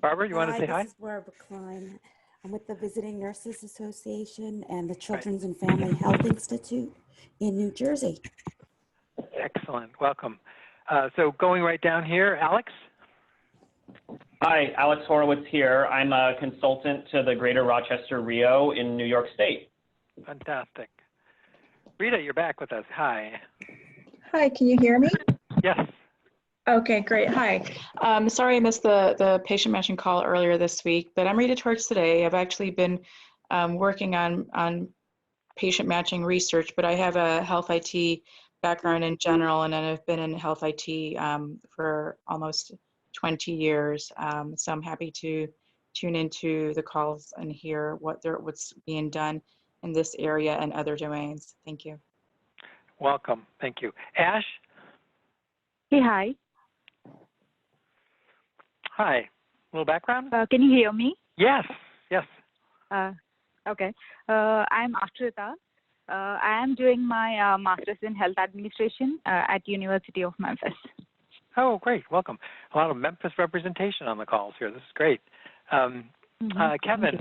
Barbara, you want to Hi, say this hi? is Barbara Klein. I'm with the Visiting Nurses Association and the Right. Children's and Family Health Institute in New Jersey. Excellent. Welcome. So going right down here, Alex? Hi, Alex Horowitz here. I'm a consultant to the Greater Rochester Rio in New York State. Fantastic. Rita, you're back with us. Hi. Hi, can you hear me? Yes. Okay, great. Hi. Sorry I missed the patient matching call earlier this week, but I'm Rita Torch today. I've actually been working on patient matching research, but I have a health IT background in general, and then I've been in health IT for almost 20 years. So I'm happy to tune into the calls and hear what's being done in this area and other domains. Thank you. Welcome. Thank you. Ash? Hey, hi. Hi. A little background? Can you hear me? Yes. Yes. Okay. I'm Ashrita. I am doing my master's in health administration at University of Memphis. Oh, great. Welcome. A lot of Memphis representation on the calls here. This is great. Kevin.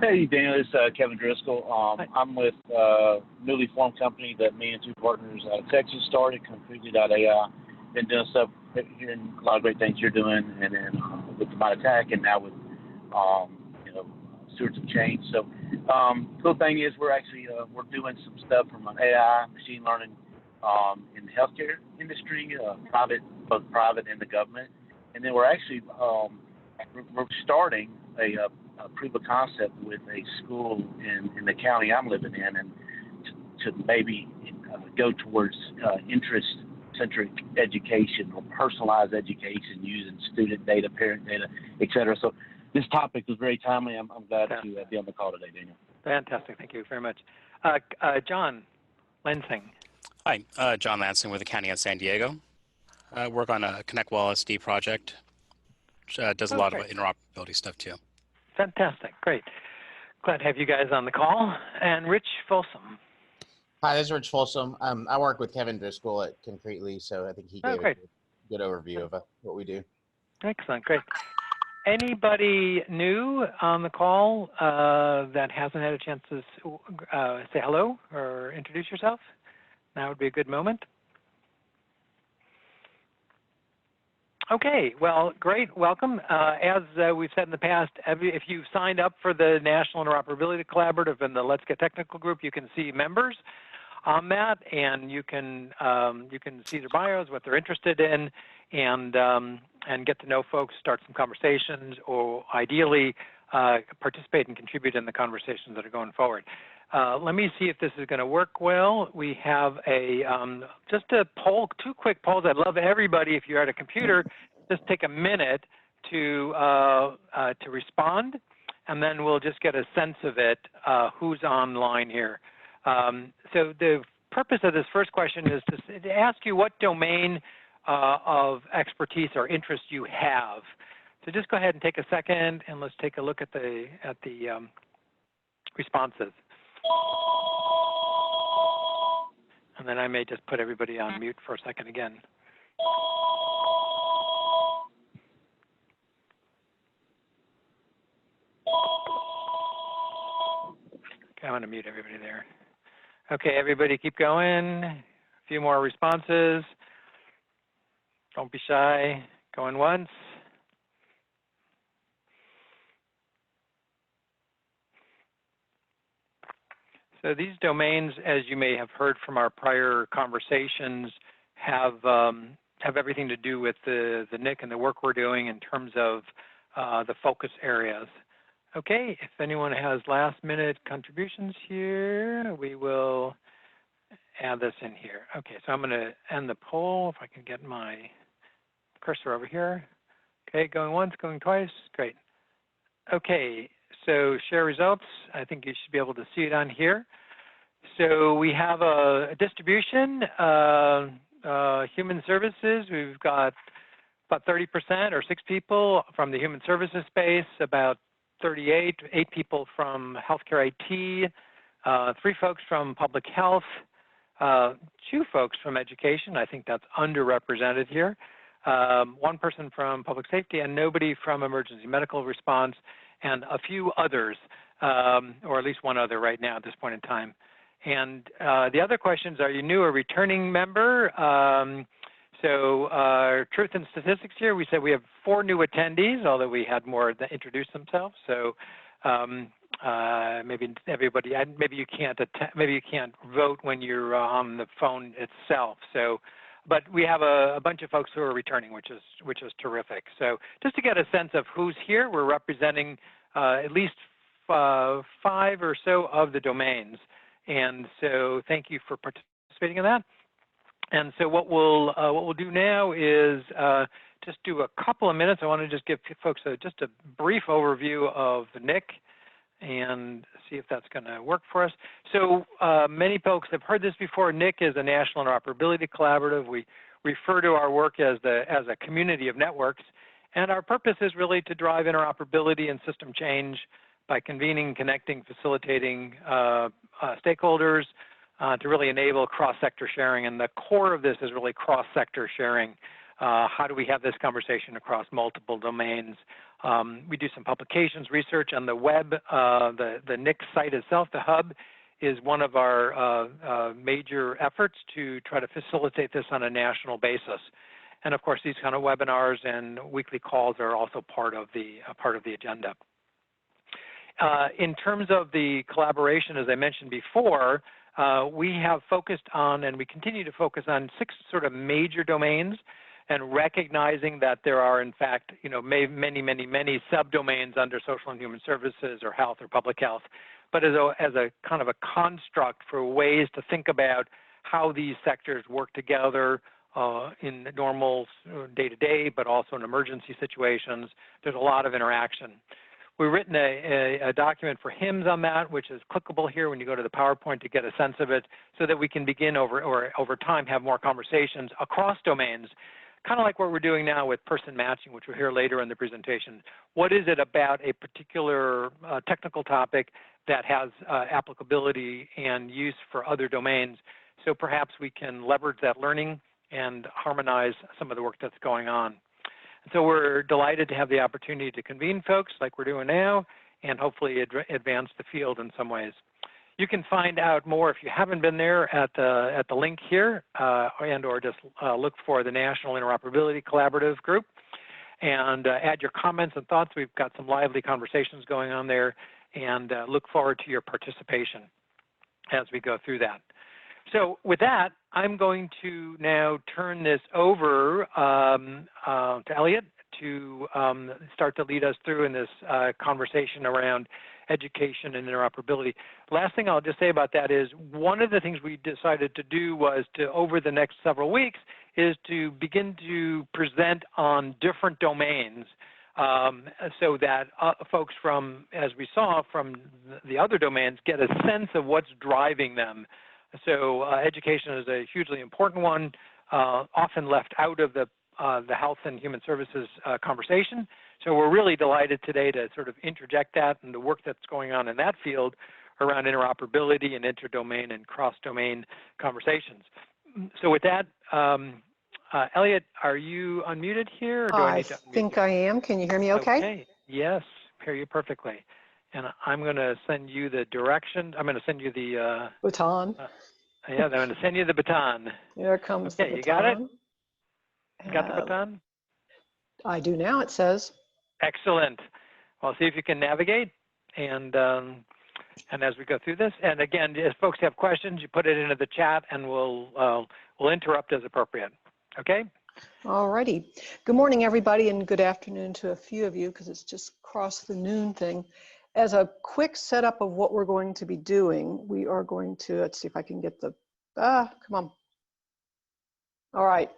Hey, Daniel. It's Kevin Driscoll. I'm with a newly formed company that me and two partners out of Texas started, Completely.ai. Been doing stuff, hearing a lot of great things you're doing, and then with the Mind Attack, and now with, Stewards of Change. So, cool thing is we're actually we're doing some stuff from an AI, machine learning, in the healthcare industry, both private and the government, and then we're actually we're starting a proof of concept with a school in the county I'm living in, and to maybe go towards interest-centric education or personalized education using student data, parent data, et cetera. So this topic was very timely. I'm glad to be on the call today, Daniel. Fantastic. Thank you very much. John Lansing. Hi, John Lansing with the County of San Diego. I work on a ConnectWell SD project, which does a lot of interoperability stuff too. Fantastic. Great. Glad to have you guys on the call. And Rich Folsom. Hi, this is Rich Folsom. I work with Kevin Driscoll at Concretely, so I think he gave a good overview of what we do. Excellent. Great. Anybody new on the call that hasn't had a chance to say hello or introduce yourself? Now would be a good moment. Okay, well, great, welcome. As we've said in the past, if you've signed up for the National Interoperability Collaborative and the Let's Get Technical group, you can see members on that, and you can see their bios, what they're interested in, and get to know folks, start some conversations, or ideally participate and contribute in the conversations that are going forward. Let me see if this is going to work well. We have just a poll, two quick polls. I'd love everybody, if you're at a computer, just take a minute to respond, and then we'll just get a sense of it, who's online here. So the purpose of this first question is to ask you what domain of expertise or interest you have. So just go ahead and take a second, and let's take a look at the responses. And then I may just put everybody on mute for a second again. Okay, I'm going to mute everybody there. Okay, everybody keep going. A few more responses. Don't be shy. Going once. So these domains, as you may have heard from our prior conversations, have everything to do with the NIC and the work we're doing in terms of the focus areas. Okay, if anyone has last-minute contributions here, we will add this in here. Okay, so I'm going to end the poll if I can get my cursor over here. Okay, going once, going twice, great. Okay, so share results. I think you should be able to see it on here. So we have a distribution, human services. We've got about 30% or 6 people from the human services space, about 8 people from healthcare IT, 3 folks from public health, 2 folks from education. I think that's underrepresented here. one person from public safety, and nobody from emergency medical response, and a few others, or at least one other right now at this point in time. And the other questions, are you new or returning member? Truth and statistics here, we said we have 4 new attendees, although we had more that introduced themselves. So maybe everybody, maybe you can't vote when you're on the phone itself. So, but we have a bunch of folks who are returning, which is terrific. So just to get a sense of who's here, we're representing at least 5 or so of the domains. And so thank you for participating in that. And so what we'll do now is just do a couple of minutes. I want to just give folks just a brief overview of the NIC and see if that's going to work for us. So many folks have heard this before. NIC is a National Interoperability Collaborative. We refer to our work as a community of networks. And our purpose is really to drive interoperability and system change by convening, connecting, facilitating stakeholders to really enable cross-sector sharing. And the core of this is really cross-sector sharing. How do we have this conversation across multiple domains? We do some publications, research on the web. The NIC site itself, the hub, is one of our major efforts to try to facilitate this on a national basis. And of course, these kind of webinars and weekly calls are also part of the agenda. In terms of the collaboration, as I mentioned before, we have focused on, and we continue to focus on, 6 sort of major domains, and recognizing that there are, in fact, many subdomains under social and human services or health or public health, but as a kind of a construct for ways to think about how these sectors work together in normal day-to-day, but also in emergency situations. There's a lot of interaction. We've written a document for HIMSS on that, which is clickable here when you go to the PowerPoint to get a sense of it, so that we can begin over time have more conversations across domains, kind of like what we're doing now with person matching, which we'll hear later in the presentation. What is it about a particular technical topic that has applicability and use for other domains? So perhaps we can leverage that learning and harmonize some of the work that's going on. So we're delighted to have the opportunity to convene folks like we're doing now, and hopefully advance the field in some ways. You can find out more if you haven't been there at the link here, or just look for the National Interoperability Collaborative group, and add your comments and thoughts. We've got some lively conversations going on there, and look forward to your participation as we go through that. So with that, I'm going to now turn this over to Elliot to start to lead us through in this conversation around education and interoperability. Last thing I'll just say about that is, one of the things we decided to do was to, over the next several weeks, is to begin to present on different domains, so that folks from, as we saw from the other domains, get a sense of what's driving them. So education is a hugely important one, often left out of the health and human services conversation. So we're really delighted today to sort of interject that and the work that's going on in that field around interoperability and interdomain and cross-domain conversations. So with that, Elliot, are you unmuted here? Or do I need to unmute think you? I am. Can you hear me okay? Okay. Yes, hear you perfectly. And I'm going to send you the direction. I'm going to send you the baton. Yeah, I'm going to send you the baton. Here comes the baton. You got it? You got the baton? I do now, it says. Excellent. Well, see if you can navigate, and as we go through this, and again, if folks have questions, you put it into the chat, and we'll interrupt as appropriate. Okay? All righty. Good morning, everybody, and good afternoon to a few of you, because it's just crossed the noon thing. As a quick setup of what we're going to be doing, we are going to, let's see if I can get the, come on. All right.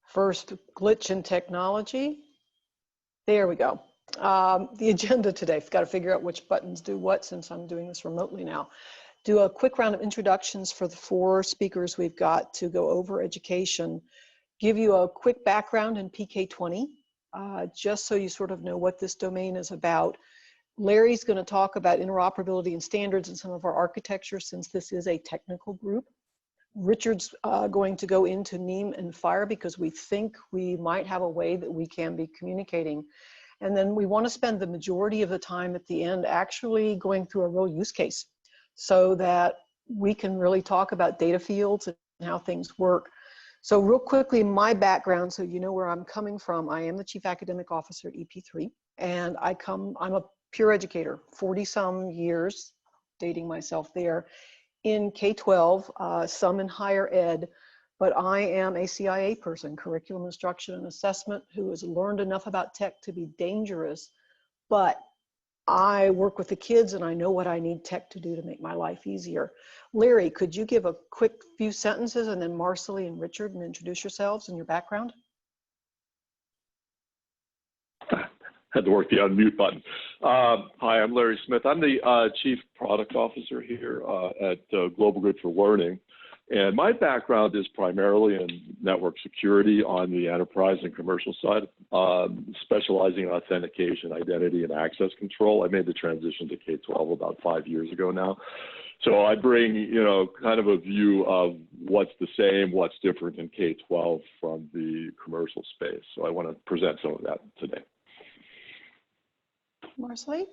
First, glitch in technology. There we go. The agenda today, I've got to figure out which buttons do what since I'm doing this remotely now. Do a quick round of introductions for the 4 speakers we've got to go over education. Give you a quick background in PK20, just so you sort of know what this domain is about. Larry's going to talk about interoperability and standards and some of our architecture, since this is a technical group. Richard's going to go into NEAM and FIRE because we think we might have a way that we can be communicating. And then we want to spend the majority of the time at the end actually going through a real use case so that we can really talk about data fields and how things work. So real quickly, my background, so you know where I'm coming from. I am the Chief Academic Officer at EP3, and I'm a pure educator, 40 some years, dating myself there, in K-12, some in higher ed, but I am a CIA person, curriculum instruction and assessment, who has learned enough about tech to be dangerous, but I work with the kids and I know what I need tech to do to make my life easier. Larry, could you give a quick few sentences, and then Marcely and Richard, and introduce yourselves and your background? Had to work the unmute button. Hi, I'm Larry Smith. I'm the Chief Product Officer here at Global Grid for Learning. And my background is primarily in network security on the enterprise and commercial side, specializing in authentication, identity, and access control. I made the transition to K-12 about 5 years ago now. So I bring, you know, kind of a view of what's the same, what's different in K-12 from the commercial space. So I want to present some of that today. Marcely?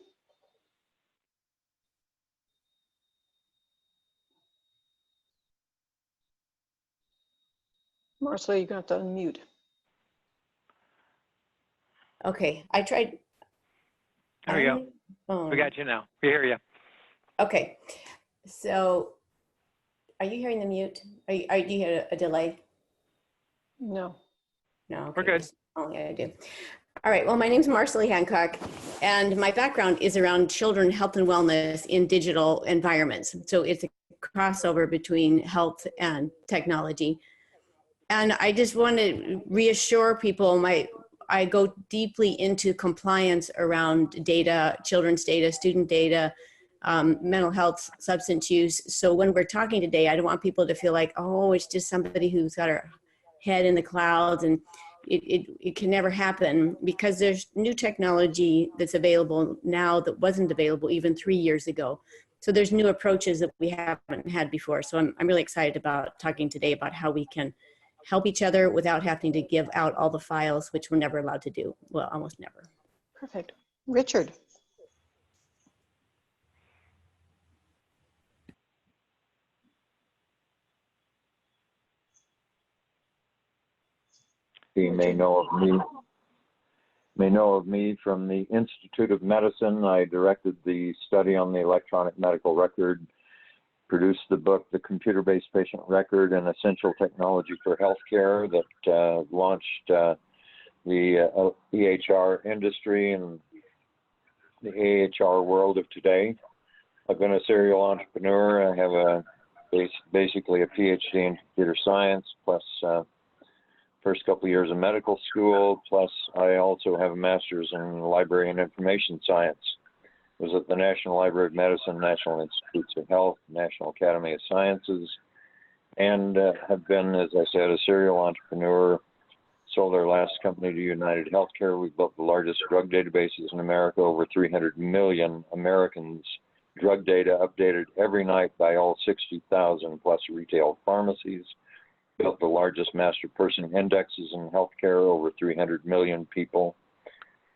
Marcely, you're going to have to unmute. Okay, I tried. There we go. Oh. We got you now. We hear you. Okay, so are you hearing the mute? Do you hear a delay? No. No, okay. We're good. Oh, yeah, I do. All right, well, my name's Marcely Hancock, and my background is around children health and wellness in digital environments. So it's a crossover between health and technology. And I just want to reassure people, I go deeply into compliance around data, children's data, student data, mental health, substance use. So when we're talking today, I don't want people to feel like, oh, it's just somebody who's got her head in the clouds, and it can never happen, because there's new technology that's available now that wasn't available even 3 years ago. So there's new approaches that we haven't had before. So I'm really excited about talking today about how we can help each other without having to give out all the files, which we're never allowed to do. Well, almost never. Perfect. Richard. He may know of me from the Institute of Medicine. I directed the study on the electronic medical record, produced the book, The Computer-Based Patient Record, an Essential Technology for Healthcare, that launched the EHR industry and the AHR world of today. I've been a serial entrepreneur. I have basically a PhD in computer science, plus first couple of years of medical school, plus I also have a master's in library and information science. I was at the National Library of Medicine, National Institutes of Health, National Academy of Sciences, and have been, as I said, a serial entrepreneur. Sold our last company to United Healthcare. We built the largest drug databases in America, over 300 million Americans' drug data updated every night by all 60,000 plus retail pharmacies. Built the largest master person indexes in healthcare, over 300 million people.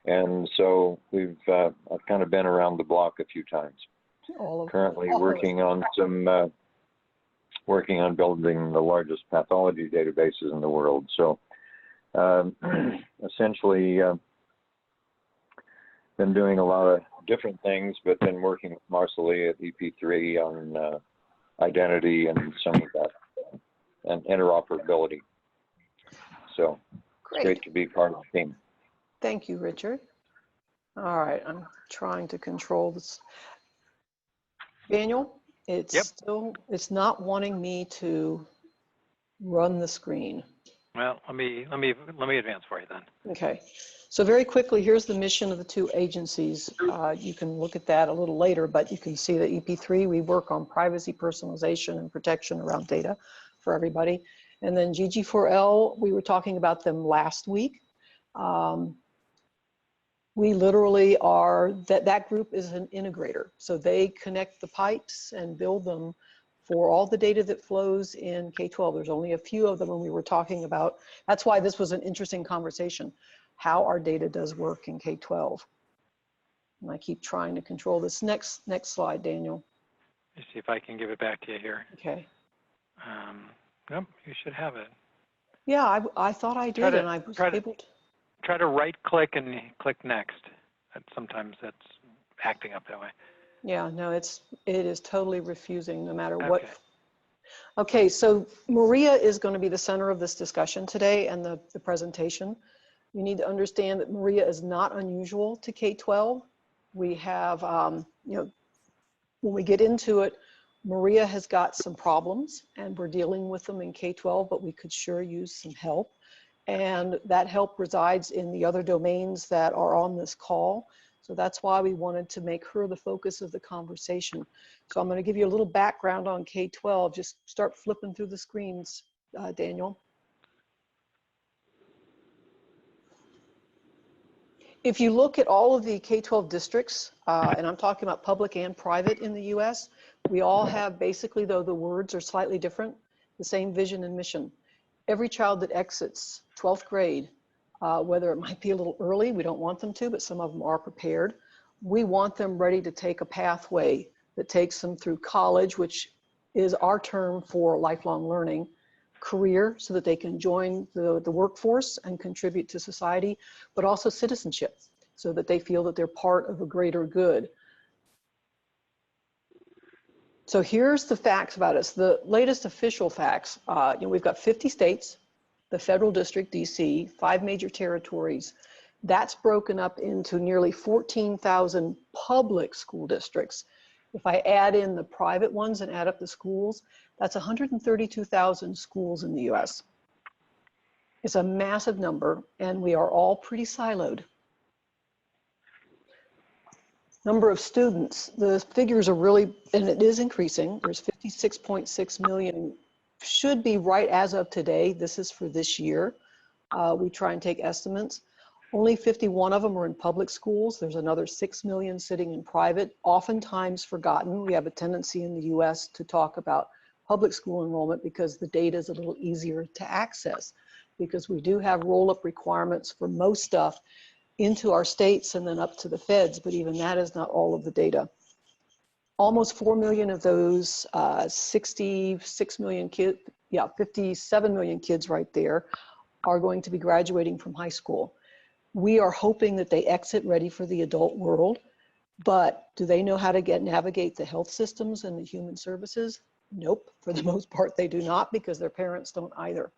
And so I've kind of been around the block a few times. Currently working on building the largest pathology databases in the world. So essentially been doing a lot of different things, but been working with Marcely at EP3 on identity and some of that, and interoperability. So it's great to be part of the team. Thank you, Richard. All right, I'm trying to control this. Daniel, it's not wanting me to run the screen. Well, let me advance for you then. Okay, so very quickly, here's the mission of the two agencies. You can look at that a little later, but you can see that EP3, we work on privacy, personalization, and protection around data for everybody. And then GG4L, we were talking about them last week. We literally are, that group is an integrator. So they connect the pipes and build them for all the data that flows in K-12. There's only a few of them, and we were talking about, that's why this was an interesting conversation, how our data does work in K-12. And I keep trying to control this. Next slide, Daniel. Let me see if I can give it back to you here. Okay. Nope, you should have it. Yeah, I thought I did, and I was able to. Try to right click and click next. Sometimes that's acting up that way. Yeah, no, it is totally refusing no matter what. Okay, so Maria is going to be the center of this discussion today and the presentation. You need to understand that Maria is not unusual to K-12. We have, you know, when we get into it, Maria has got some problems and we're dealing with them in K-12, but we could sure use some help. And that help resides in the other domains that are on this call. So that's why we wanted to make her the focus of the conversation. So I'm going to give you a little background on K-12. Just start flipping through the screens, Daniel. If you look at all of the K-12 districts, and I'm talking about public and private in the US, we all have basically, though the words are slightly different, the same vision and mission. Every child that exits 12th grade, whether it might be a little early, we don't want them to, but some of them are prepared. We want them ready to take a pathway that takes them through college, which is our term for lifelong learning, career, so that they can join the workforce and contribute to society, but also citizenship, so that they feel that they're part of a greater good. So here's the facts about us. The latest official facts, you know, we've got 50 states, the federal district, DC, 5 major territories. That's broken up into nearly 14,000 public school districts. If I add in the private ones and add up the schools, that's 132,000 schools in the US. It's a massive number, and we are all pretty siloed. Number of students, the figures are really, and it is increasing. There's 56.6 million, should be right as of today. This is for this year. We try and take estimates. Only 51 of them are in public schools. There's another 6 million sitting in private, oftentimes forgotten. We have a tendency in the US to talk about public school enrollment because the data is a little easier to access, because we do have roll-up requirements for most stuff into our states and then up to the feds, but even that is not all of the data. Almost 4 million of those 66 million kids, 57 million kids right there are going to be graduating from high school. We are hoping that they exit ready for the adult world, but do they know how to navigate the health systems and the human services? Nope, for the most part they do not, because their parents don't either.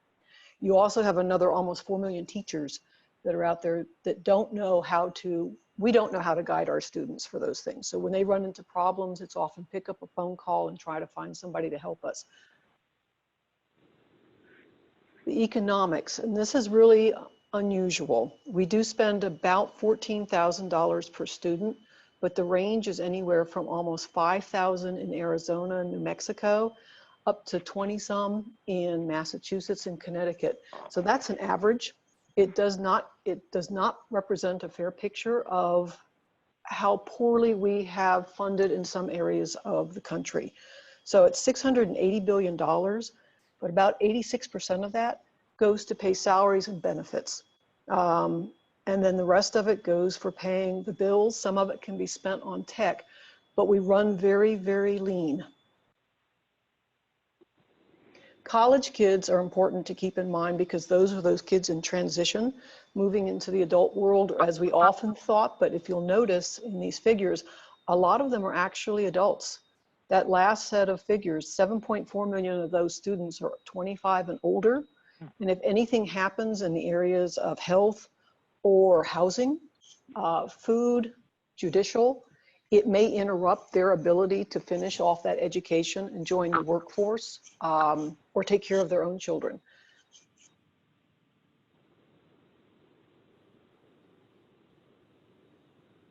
You also have another almost 4 million teachers that are out there that don't know how to, we don't know how to guide our students for those things. So when they run into problems, it's often pick up a phone call and try to find somebody to help us. The economics, and this is really unusual. We do spend about $14,000 per student, but the range is anywhere from almost $5,000 in Arizona and New Mexico up to 20-some in Massachusetts and Connecticut. So that's an average. It does not represent a fair picture of how poorly we have funded in some areas of the country. So it's $680 billion, but about 86% of that goes to pay salaries and benefits. And then the rest of it goes for paying the bills. Some of it can be spent on tech, but we run very, very lean. College kids are important to keep in mind because those are those kids in transition, moving into the adult world as we often thought. But if you'll notice in these figures, a lot of them are actually adults. That last set of figures, 7.4 million of those students are 25 and older. And if anything happens in the areas of health or housing, food, judicial, it may interrupt their ability to finish off that education and join the workforce or take care of their own children.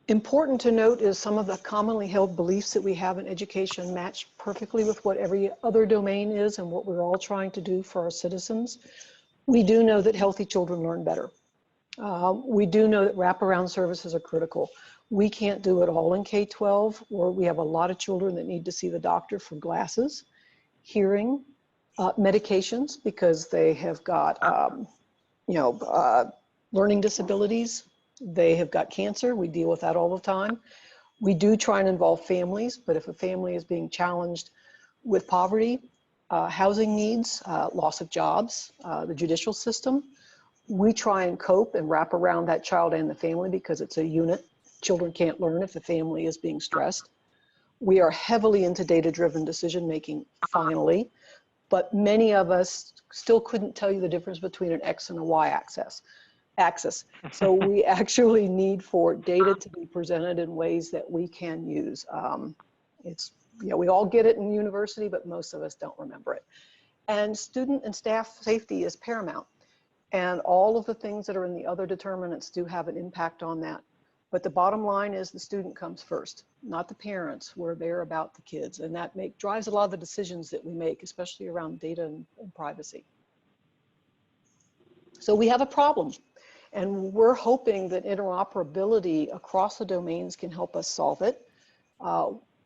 Important to note is some of the commonly held beliefs that we have in education match perfectly with what every other domain is and what we're all trying to do for our citizens. We do know that healthy children learn better. We do know that wraparound services are critical. We can't do it all in K-12, or we have a lot of children that need to see the doctor for glasses, hearing, medications because they have got, learning disabilities. They have got cancer. We deal with that all the time. We do try and involve families, but if a family is being challenged with poverty, housing needs, loss of jobs, the judicial system, we try and cope and wrap around that child and the family because it's a unit. Children can't learn if the family is being stressed. We are heavily into data-driven decision-making, finally, but many of us still couldn't tell you the difference between an X and a Y axis. So we actually need for data to be presented in ways that we can use. We all get it in university, but most of us don't remember it. And student and staff safety is paramount. And all of the things that are in the other determinants do have an impact on that. But the bottom line is the student comes first, not the parents. We're there about the kids. And that drives a lot of the decisions that we make, especially around data and privacy. So we have a problem. And we're hoping that interoperability across the domains can help us solve it.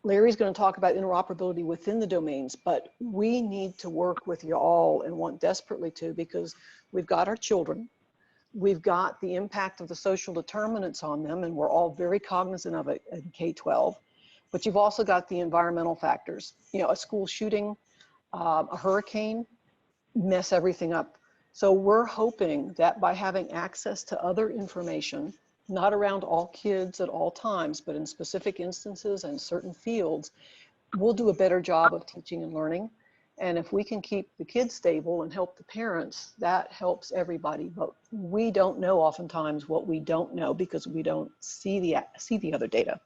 Larry's going to talk about interoperability within the domains, but we need to work with you all and want desperately to, because we've got our children, we've got the impact of the social determinants on them, and we're all very cognizant of it in K-12, but you've also got the environmental factors. A school shooting, a hurricane, mess everything up. So we're hoping that by having access to other information, not around all kids at all times, but in specific instances and certain fields, we'll do a better job of teaching and learning. And if we can keep the kids stable and help the parents, that helps everybody. But we don't know oftentimes what we don't know because we don't see the other data.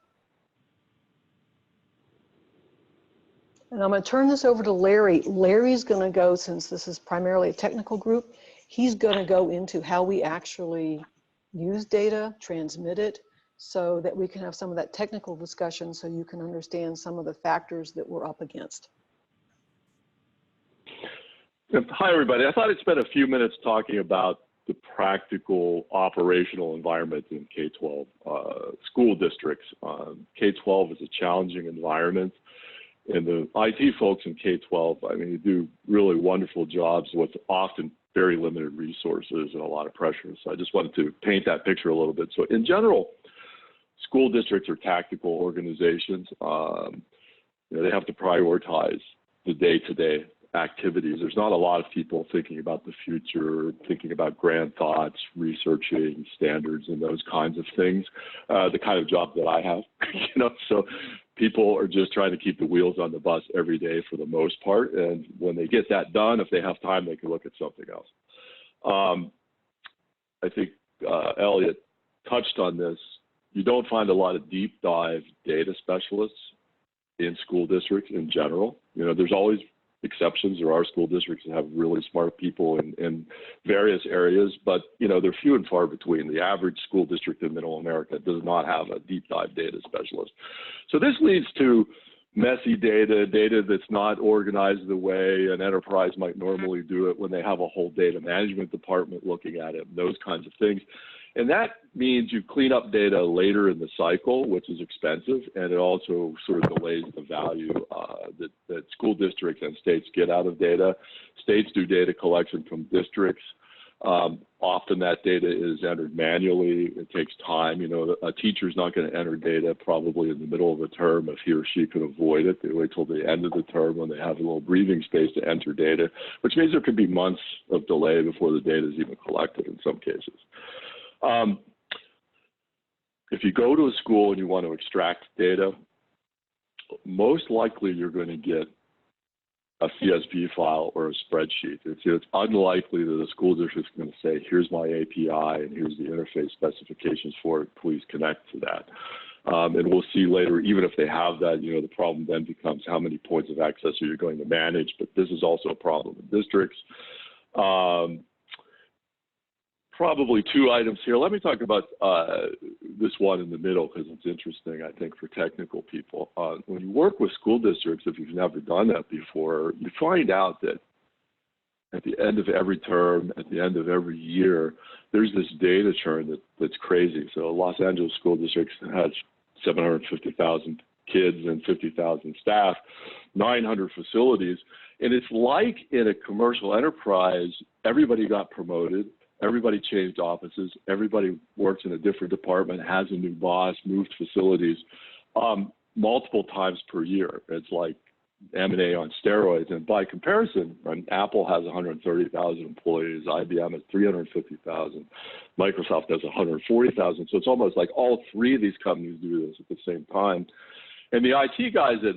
And I'm going to turn this over to Larry. Larry's going to go, since this is primarily a technical group, he's going to go into how we actually use data, transmit it, so that we can have some of that technical discussion so you can understand some of the factors that we're up against. Hi, everybody. I thought I'd spend a few minutes talking about the practical operational environment in K-12 school districts. K-12 is a challenging environment. And the IT folks in K-12, I mean, they do really wonderful jobs with often very limited resources and a lot of pressure. So I just wanted to paint that picture a little bit. So in general, school districts are tactical organizations. They have to prioritize the day-to-day activities. There's not a lot of people thinking about the future, thinking about grand thoughts, researching standards and those kinds of things. The kind of job that I have, so people are just trying to keep the wheels on the bus every day for the most part. And when they get that done, if they have time, they can look at something else. I think Elliot touched on this. You don't find a lot of deep dive data specialists in school districts in general. There's always exceptions. There are school districts that have really smart people in various areas, but they're few and far between. The average school district in Middle America does not have a deep dive data specialist. So this leads to messy data that's not organized the way an enterprise might normally do it when they have a whole data management department looking at it, those kinds of things. And that means you clean up data later in the cycle, which is expensive, and it also sort of delays the value that school districts and states get out of data. States do data collection from districts. Often that data is entered manually. It takes time. A teacher's not going to enter data probably in the middle of a term if he or she can avoid it. They wait till the end of the term when they have a little breathing space to enter data, which means there could be months of delay before the data is even collected in some cases. If you go to a school and you want to extract data, most likely you're going to get a CSV file or a spreadsheet. It's unlikely that the school district is going to say, here's my API and here's the interface specifications for it, please connect to that. And we'll see later, even if they have that, the problem then becomes how many points of access are you going to manage, but this is also a problem in districts. Probably two items here. Let me talk about this one in the middle because it's interesting, I think, for technical people. When you work with school districts, if you've never done that before, you find out that at the end of every term, at the end of every year, there's this data churn that's crazy. So Los Angeles School District has 750,000 kids and 50,000 staff, 900 facilities. And it's like in a commercial enterprise, everybody got promoted, everybody changed offices, everybody works in a different department, has a new boss, moved facilities multiple times per year. It's like M&A on steroids. And by comparison, Apple has 130,000 employees, IBM has 350,000, Microsoft has 140,000. So it's almost like all three of these companies do this at the same time. And the IT guys at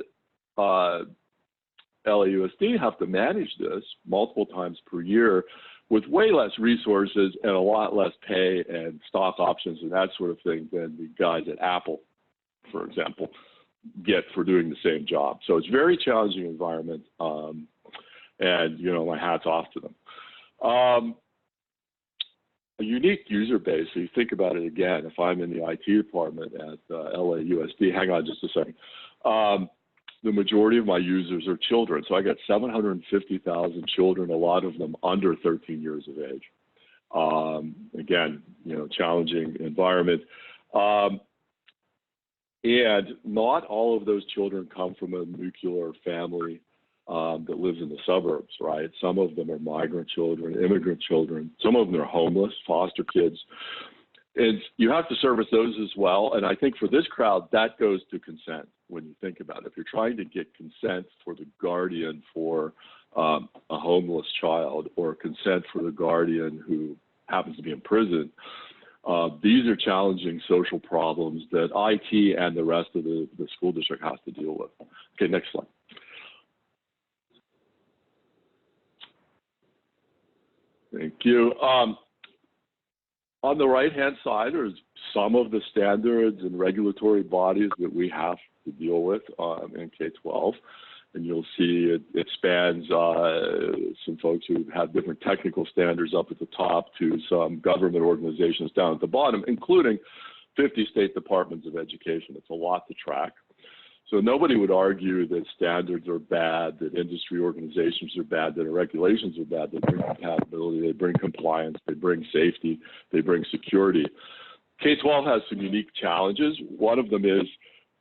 LAUSD have to manage this multiple times per year with way less resources and a lot less pay and stock options and that sort of thing than the guys at Apple, for example, get for doing the same job. So it's a very challenging environment, and my hat's off to them. A unique user base, so you think about it again, if I'm in the IT department at LAUSD, hang on just a second, the majority of my users are children. So I got 750,000 children, a lot of them under 13 years of age. Again, challenging environment. And not all of those children come from a nuclear family that lives in the suburbs, right? Some of them are migrant children, immigrant children. Some of them are homeless, foster kids. And you have to service those as well. And I think for this crowd, that goes to consent when you think about it. If you're trying to get consent for the guardian for a homeless child or consent for the guardian who happens to be in prison, these are challenging social problems that IT and the rest of the school district has to deal with. Okay, next slide. Thank you. On the right-hand side, there's some of the standards and regulatory bodies that we have to deal with in K-12. And you'll see it spans some folks who have different technical standards up at the top to some government organizations down at the bottom, including 50 state departments of education. It's a lot to track. So nobody would argue that standards are bad, that industry organizations are bad, that regulations are bad. They bring compatibility, they bring compliance, they bring safety, they bring security. K-12 has some unique challenges. One of them is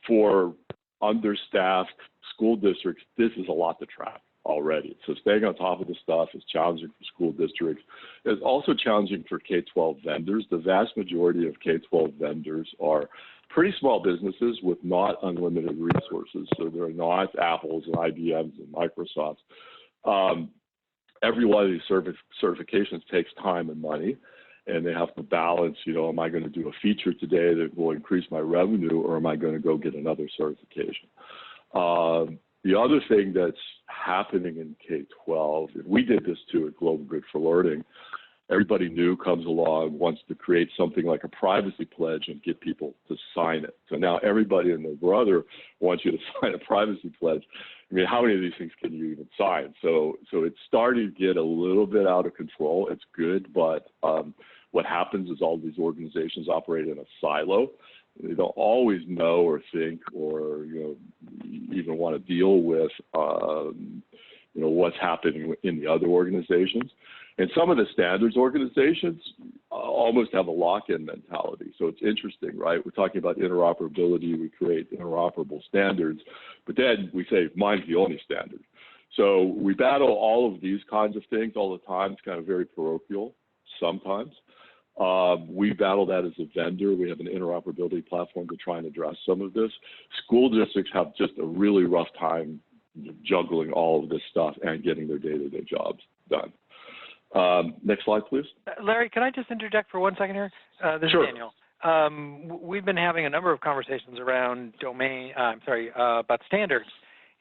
for understaffed school districts, this is a lot to track already. So staying on top of the stuff is challenging for school districts. It's also challenging for K-12 vendors. The vast majority of K-12 vendors are pretty small businesses with not unlimited resources. So they're not Apples and IBMs and Microsofts. Every one of these certifications takes time and money, and they have to balance, am I going to do a feature today that will increase my revenue, or am I going to go get another certification? The other thing that's happening in K-12, and we did this too at Global Grid for Learning, everybody new comes along, wants to create something like a privacy pledge and get people to sign it. So now everybody and their brother wants you to sign a privacy pledge. I mean, how many of these things can you even sign? So it's starting to get a little bit out of control. It's good, but what happens is all these organizations operate in a silo. They don't always know or think or even want to deal with what's happening in the other organizations. And some of the standards organizations almost have a lock-in mentality. So it's interesting, right? We're talking about interoperability. We create interoperable standards, but then we say mine's the only standard. So we battle all of these kinds of things all the time. It's kind of very parochial sometimes. We battle that as a vendor. We have an interoperability platform to try and address some of this. School districts have just a really rough time juggling all of this stuff and getting their day-to-day jobs done. Next slide, please. Larry, can I just interject for 1 second here? This Sure. is Daniel. We've been having a number of conversations around about standards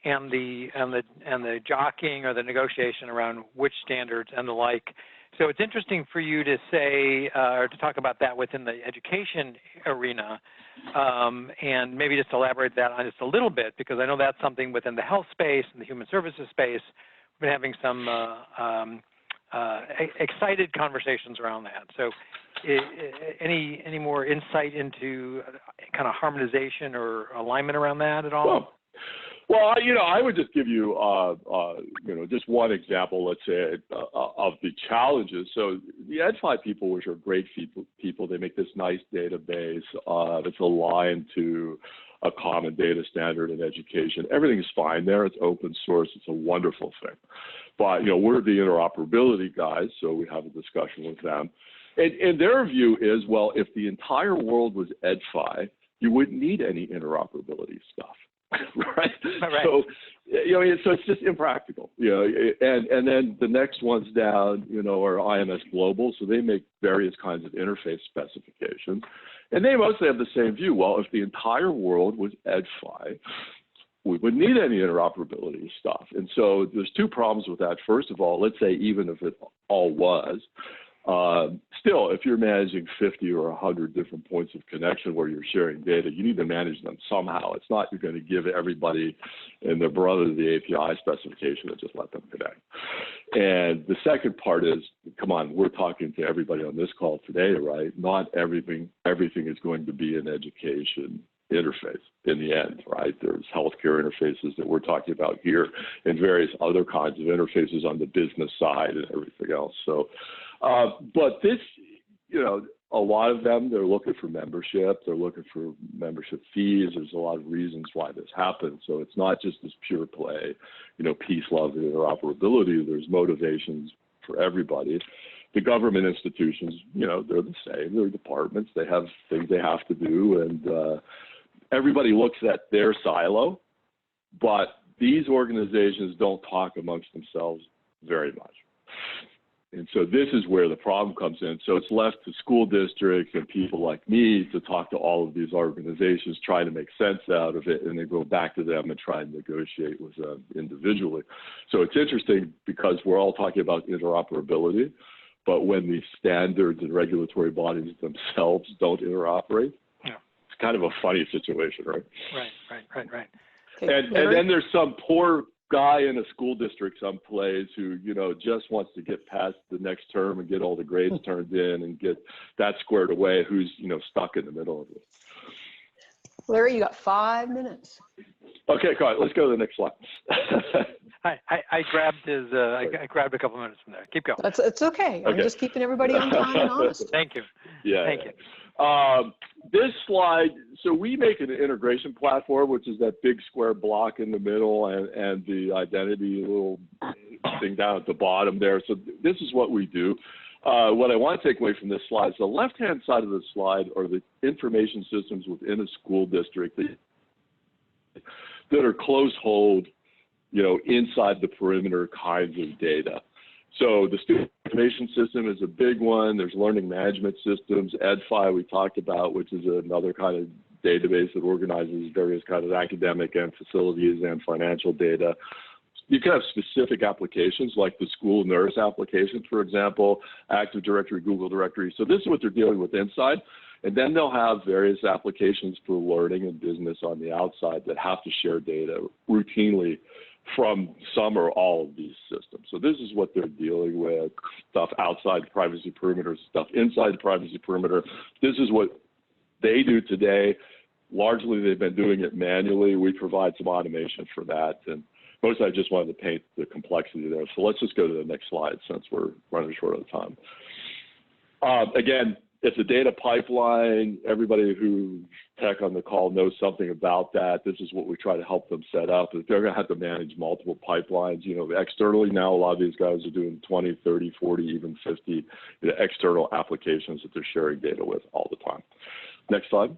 and the jockeying or the negotiation around which standards and the like. So it's interesting for you to say or to talk about that within the education arena, and maybe just elaborate that on just a little bit, because I know that's something within the health space and the human services space. We've been having some excited conversations around that. So any more insight into kind of harmonization or alignment around that at all? Well, I would just give you, just one example, let's say, of the challenges. So the EdFi people, which are great people, they make this nice database that's aligned to a common data standard in education. Everything's fine there. It's open source. It's a wonderful thing. But, we're the interoperability guys, so we have a discussion with them. And their view is, well, if the entire world was EdFi, you wouldn't need any interoperability stuff. Right? So, so it's just impractical, and then the next ones down, are IMS Global. So they make various kinds of interface specifications, and they mostly have the same view. Well, if the entire world was EdFi, we wouldn't need any interoperability stuff. And so there's two problems with that. First of all, let's say even if it all was, still, if you're managing 50 or 100 different points of connection where you're sharing data, you need to manage them somehow. It's not you're going to give everybody and their brother the API specification and just let them connect. And the second part is, come on, we're talking to everybody on this call today, right? Not everything is going to be an education interface in the end, right? There's healthcare interfaces that we're talking about here and various other kinds of interfaces on the business side and everything else. So, but this, a lot of them, they're looking for membership. They're looking for membership fees. There's a lot of reasons why this happens. So it's not just this pure play, peace, love, and interoperability. There's motivations for everybody. The government institutions, they're the same. They're departments. They have things they have to do. And everybody looks at their silo. But these organizations don't talk amongst themselves very much. And so this is where the problem comes in. So it's left to school districts and people like me to talk to all of these organizations, try to make sense out of it, and then go back to them and try and negotiate with them individually. So it's interesting because we're all talking about interoperability, but when the standards and regulatory bodies themselves don't interoperate, it's kind of a funny situation, right? Right. Okay, and then there's some poor guy in a school district someplace who, just wants to get past the next term and get all the grades turned in and get that squared away, who's, stuck in the middle of it. Larry, you got 5 minutes. Okay, go ahead. Let's go to the next slide. I grabbed his. I grabbed a couple minutes from there. Keep going. It's okay. I'm just keeping everybody on time and honest. Thank you. Yeah. Thank you. This slide, so we make an integration platform, which is that big square block in the middle and the identity little thing down at the bottom there. So this is what we do. What I want to take away from this slide is the left-hand side of the slide are the information systems within a school district that are close hold, inside the perimeter kinds of data. So the student information system is a big one. There's learning management systems, EdFi we talked about, which is another kind of database that organizes various kinds of academic and facilities and financial data. You can have specific applications like the school nurse application, for example, Active Directory, Google Directory. So this is what they're dealing with inside. And then they'll have various applications for learning and business on the outside that have to share data routinely from some or all of these systems. So this is what they're dealing with, stuff outside the privacy perimeter, stuff inside the privacy perimeter. This is what they do today. Largely, they've been doing it manually. We provide some automation for that. And mostly, I just wanted to paint the complexity there. So let's just go to the next slide since we're running short of time. Again, it's a data pipeline. Everybody who tech on the call knows something about that. This is what we try to help them set up. If they're going to have to manage multiple pipelines, externally now, a lot of these guys are doing 20, 30, 40, even 50 external applications that they're sharing data with all the time. Next slide.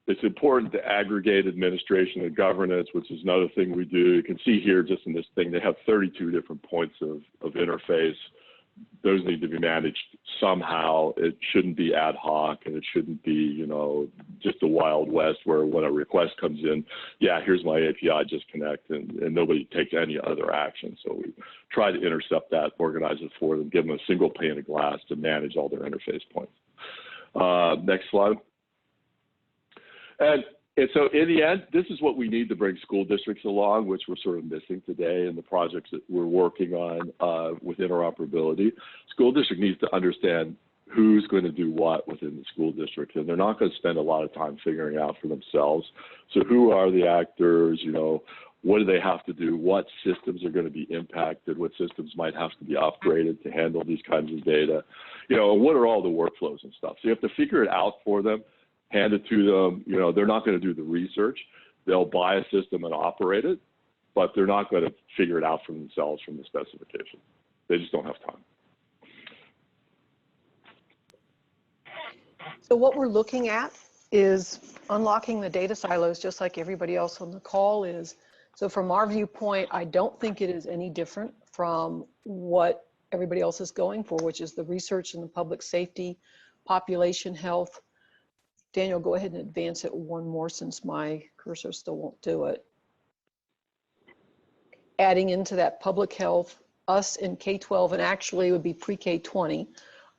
It's important to aggregate administration and governance, which is another thing we do. You can see here just in this thing, they have 32 different points of interface. Those need to be managed somehow. It shouldn't be ad hoc, and it shouldn't be, just the Wild West where when a request comes in, yeah, here's my API, just connect, and nobody takes any other action. So we try to intercept that, organize it for them, give them a single pane of glass to manage all their interface points. Next slide. And so in the end, this is what we need to bring school districts along, which we're sort of missing today in the projects that we're working on with interoperability. School district needs to understand who's going to do what within the school district, and they're not going to spend a lot of time figuring out for themselves. So who are the actors, what do they have to do? What systems are going to be impacted? What systems might have to be upgraded to handle these kinds of data? You know, what are all the workflows and stuff? So you have to figure it out for them, hand it to them. You know, they're not going to do the research. They'll buy a system and operate it, but they're not going to figure it out for themselves from the specification. They just don't have time. So what we're looking at is unlocking the data silos, just like everybody else on the call is. So from our viewpoint, I don't think it is any different from what everybody else is going for, which is the research in the public safety, population health. Daniel, go ahead and advance it one more since my cursor still won't do it. Adding into that public health, us in K-12, and actually it would be pre-K-20,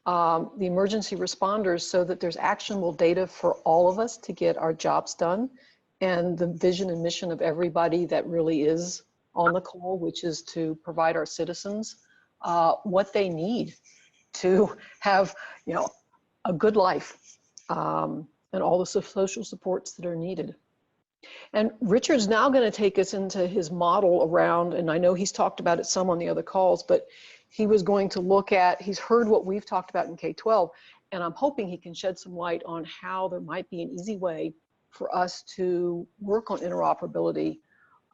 the emergency responders, so that there's actionable data for all of us to get our jobs done, and the vision and mission of everybody that really is on the call, which is to provide our citizens what they need to have, you know, a good life, and all the social supports that are needed. And Richard's now going to take us into his model around, and I know he's talked about it some on the other calls, but he was going to look at, he's heard what we've talked about in K-12, and I'm hoping he can shed some light on how there might be an easy way for us to work on interoperability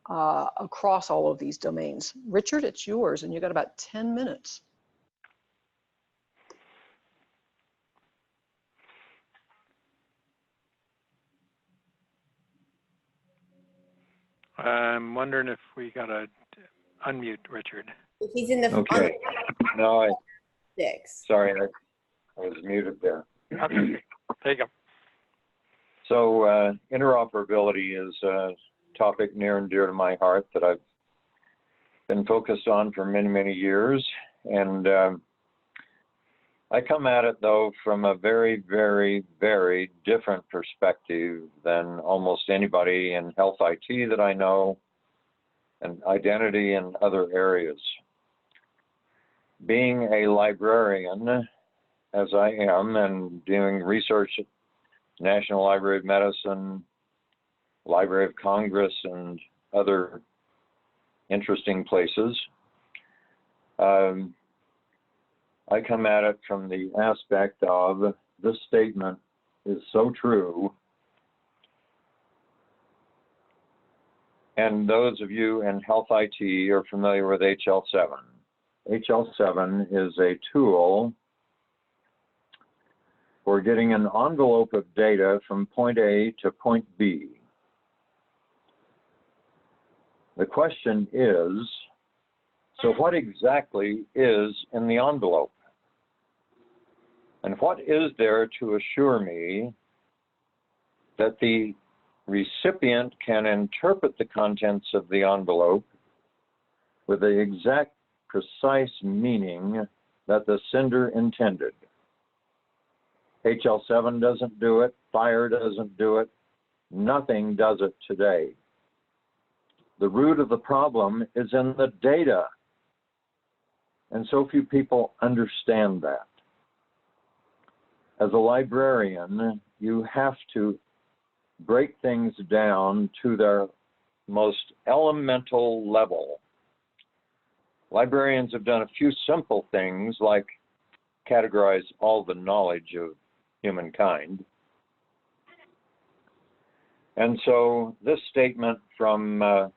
across all of these domains. Richard, it's yours, and you got about 10 minutes. I'm wondering if we got to unmute Richard. He's in the okay. No, six. Sorry, I was muted there. Okay. There you go. So interoperability is a topic near and dear to my heart that I've been focused on for many, many years. And I come at it, though, from a very, very, very different perspective than almost anybody in health IT that I know, and identity in other areas. Being a librarian, as I am, and doing research at National Library of Medicine, Library of Congress, and other interesting places, I come at it from the aspect of this statement is so true. And those of you in health IT are familiar with HL7. HL7 is a tool for getting an envelope of data from point A to point B. The question is, so what exactly is in the envelope? And what is there to assure me that the recipient can interpret the contents of the envelope with the exact, precise meaning that the sender intended? HL7 doesn't do it, FHIR doesn't do it, nothing does it today. The root of the problem is in the data, and so few people understand that. As a librarian, you have to break things down to their most elemental level. Librarians have done a few simple things like categorize all the knowledge of humankind. And so this statement from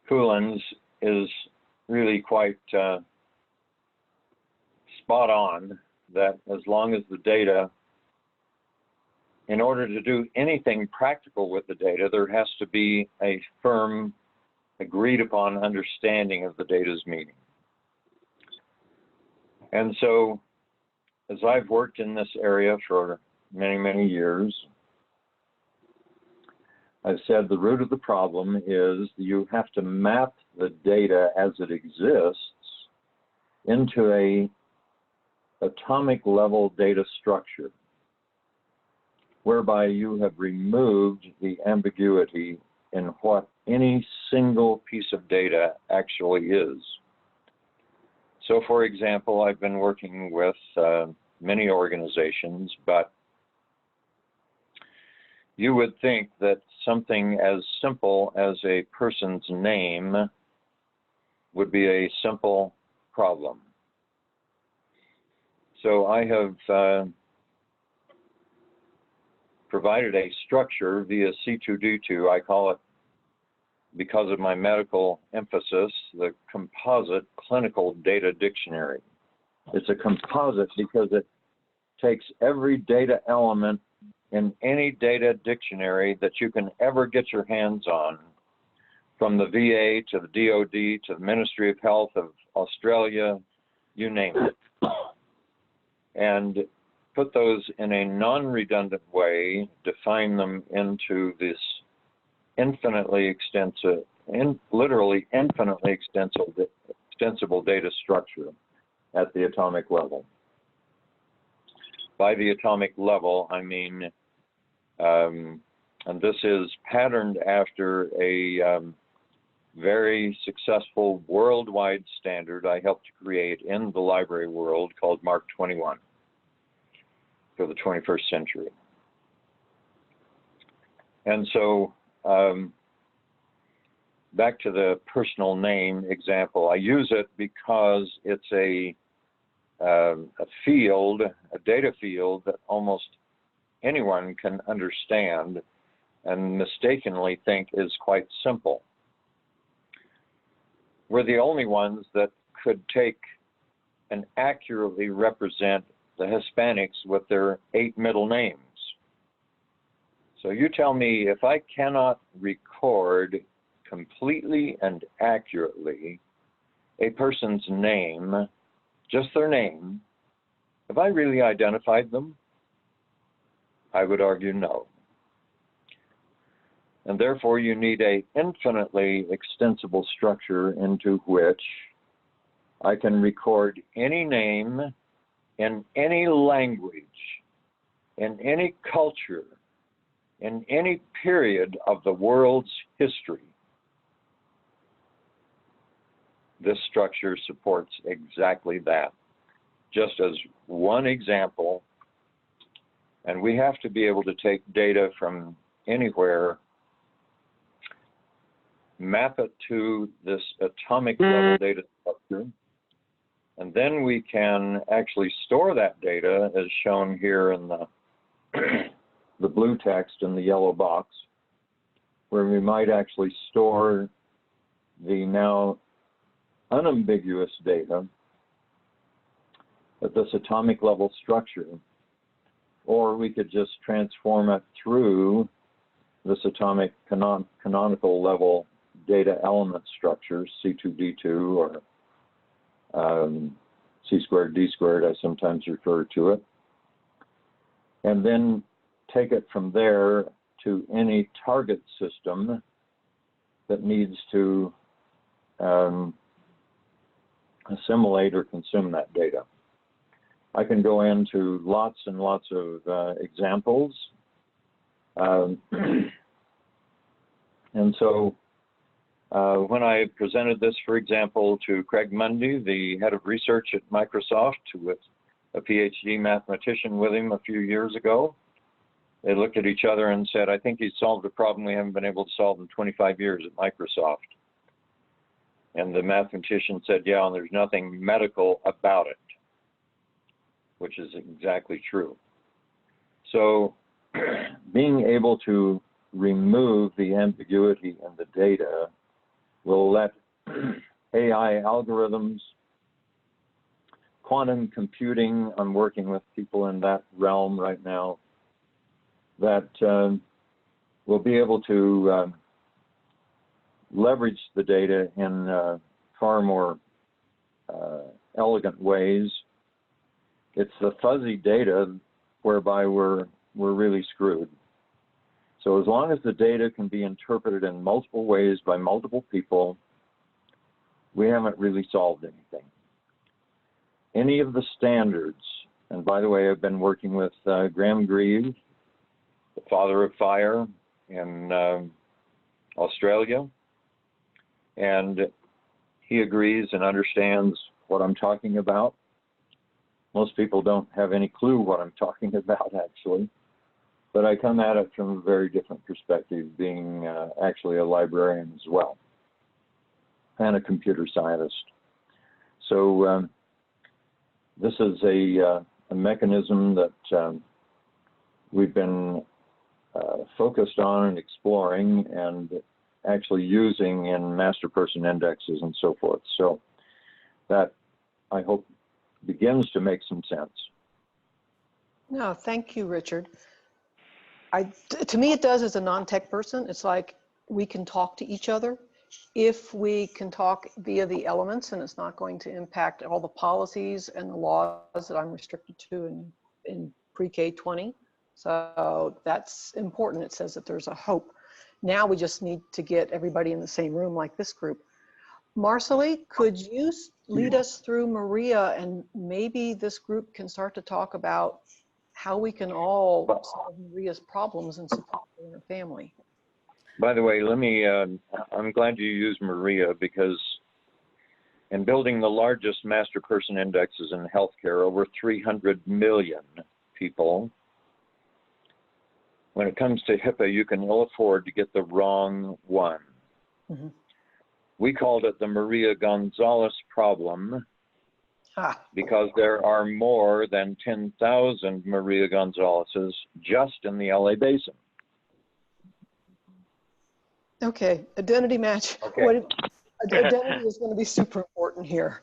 Coolins is really quite spot on, that as long as the data, in order to do anything practical with the data, there has to be a firm, agreed upon understanding of the data's meaning. And so, as I've worked in this area for many, many years, I've said the root of the problem is you have to map the data as it exists into a atomic level data structure, whereby you have removed the ambiguity in what any single piece of data actually is. So, for example, I've been working with many organizations, but you would think that something as simple as a person's name would be a simple problem. So I have provided a structure via C2D2. I call it, because of my medical emphasis, the Composite Clinical Data Dictionary. It's a composite because it takes every data element in any data dictionary that you can ever get your hands on, from the VA to the DOD to the Ministry of Health of Australia, you name it, and put those in a non-redundant way, define them into this infinitely extensive, literally infinitely extensible data structure at the atomic level. By the atomic level, I mean, and this is patterned after a very successful worldwide standard I helped to create in the library world called Mark 21 for the 21st century. And so, back to the personal name example, I use it because it's a field, a data field that almost anyone can understand and mistakenly think is quite simple. We're the only ones that could take and accurately represent the Hispanics with their 8 middle names. So you tell me, if I cannot record completely and accurately a person's name, just their name, have I really identified them? I would argue no. And therefore you need an infinitely extensible structure into which I can record any name in any language, in any culture, in any period of the world's history. This structure supports exactly that. Just as one example, and we have to be able to take data from anywhere, map it to this atomic level data structure, and then we can actually store that data as shown here in the blue text in the yellow box, where we might actually store the now unambiguous data at this atomic level structure, or we could just transform it through this atomic canonical level data element structure, C2D2 or C squared D squared, I sometimes refer to it, and then take it from there to any target system that needs to assimilate or consume that data. I can go into lots and lots of examples. And so when I presented this, for example, to Craig Mundy, the head of research at Microsoft, with a PhD mathematician with him a few years ago, they looked at each other and said, I think he's solved a problem we haven't been able to solve in 25 years at Microsoft. And the mathematician said, yeah, and there's nothing medical about it, which is exactly true. So being able to remove the ambiguity in the data will let AI algorithms, quantum computing, I'm working with people in that realm right now, that will be able to leverage the data in far more elegant ways. It's the fuzzy data whereby we're really screwed. So as long as the data can be interpreted in multiple ways by multiple people, we haven't really solved anything. Any of the standards, and by the way, I've been working with Graham Grieve, the father of fire in Australia, and he agrees and understands what I'm talking about. Most people don't have any clue what I'm talking about, actually. but I come at it from a very different perspective, being actually a librarian as well, and a computer scientist. So this is a mechanism that we've been focused on and exploring and actually using in master person indexes and so forth. So that, I hope, begins to make some sense. No, thank you, Richard. To me, it does as a non-tech person. It's like we can talk to each other. If we can talk via the elements and it's not going to impact all the policies and the laws that I'm restricted to in pre-K 20. So that's important. It says that there's a hope. Now we just need to get everybody in the same room like this group. Marcely, could you lead us through Maria, and maybe this group can start to talk about how we can all solve Maria's problems and support her and her family. By the way, let me, I'm glad you used Maria, because in building the largest master person indexes in healthcare, over 300 million people, when it comes to HIPAA, you can ill afford to get the wrong one. Mm-hmm. We called it the Maria Gonzalez problem because there are more than 10,000 Maria Gonzalez's just in the LA basin. Okay, identity match. Okay. Identity is going to be super important here.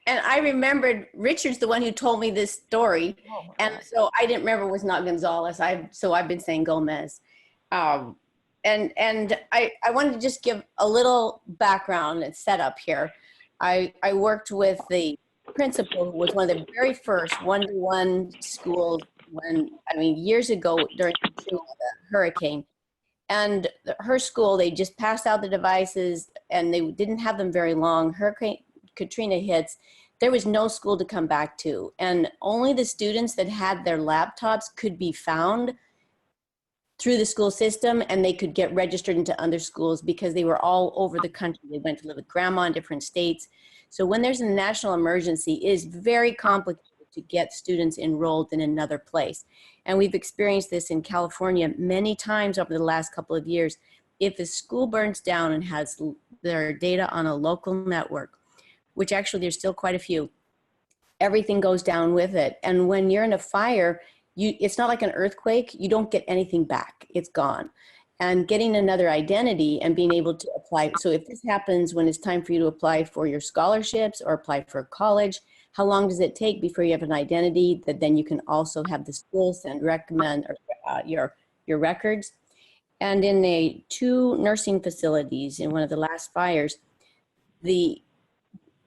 And I remembered Richard's the one who told me this story, and so I didn't remember it was not Gonzalez. So I've been saying Gomez. And I wanted to just give a little background and setup here. I worked with the principal, who was one of the very first one-to-one schools years ago during the hurricane. And her school, they just passed out the devices and they didn't have them very long. Hurricane Katrina hits, there was no school to come back to. And only the students that had their laptops could be found through the school system, and they could get registered into other schools because they were all over the country. They went to live with grandma in different states. So when there's a national emergency, it is very complicated to get students enrolled in another place. And we've experienced this in California many times over the last couple of years. If a school burns down and has their data on a local network, which actually there's still quite a few, everything goes down with it. And when you're in a fire, it's not like an earthquake, you don't get anything back, it's gone. And getting another identity and being able to apply. So if this happens when it's time for you to apply for your scholarships or apply for college, how long does it take before you have an identity that then you can also have the school recommend your records? And in 2 nursing facilities in one of the last fires,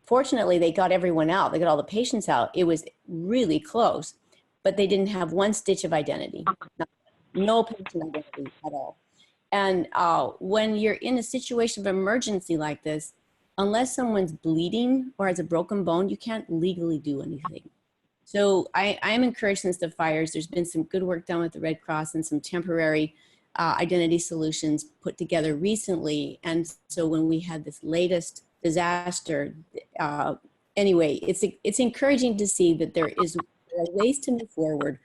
fortunately they got everyone out, they got all the patients out. It was really close, but they didn't have 1 stitch of identity, no patient identity at all. And when you're in a situation of emergency like this, unless someone's bleeding or has a broken bone, you can't legally do anything. So I'm encouraged since the fires, there's been some good work done with the Red Cross and some temporary identity solutions put together recently. And so when we had this latest disaster, anyway, it's encouraging to see that there are ways to move forward.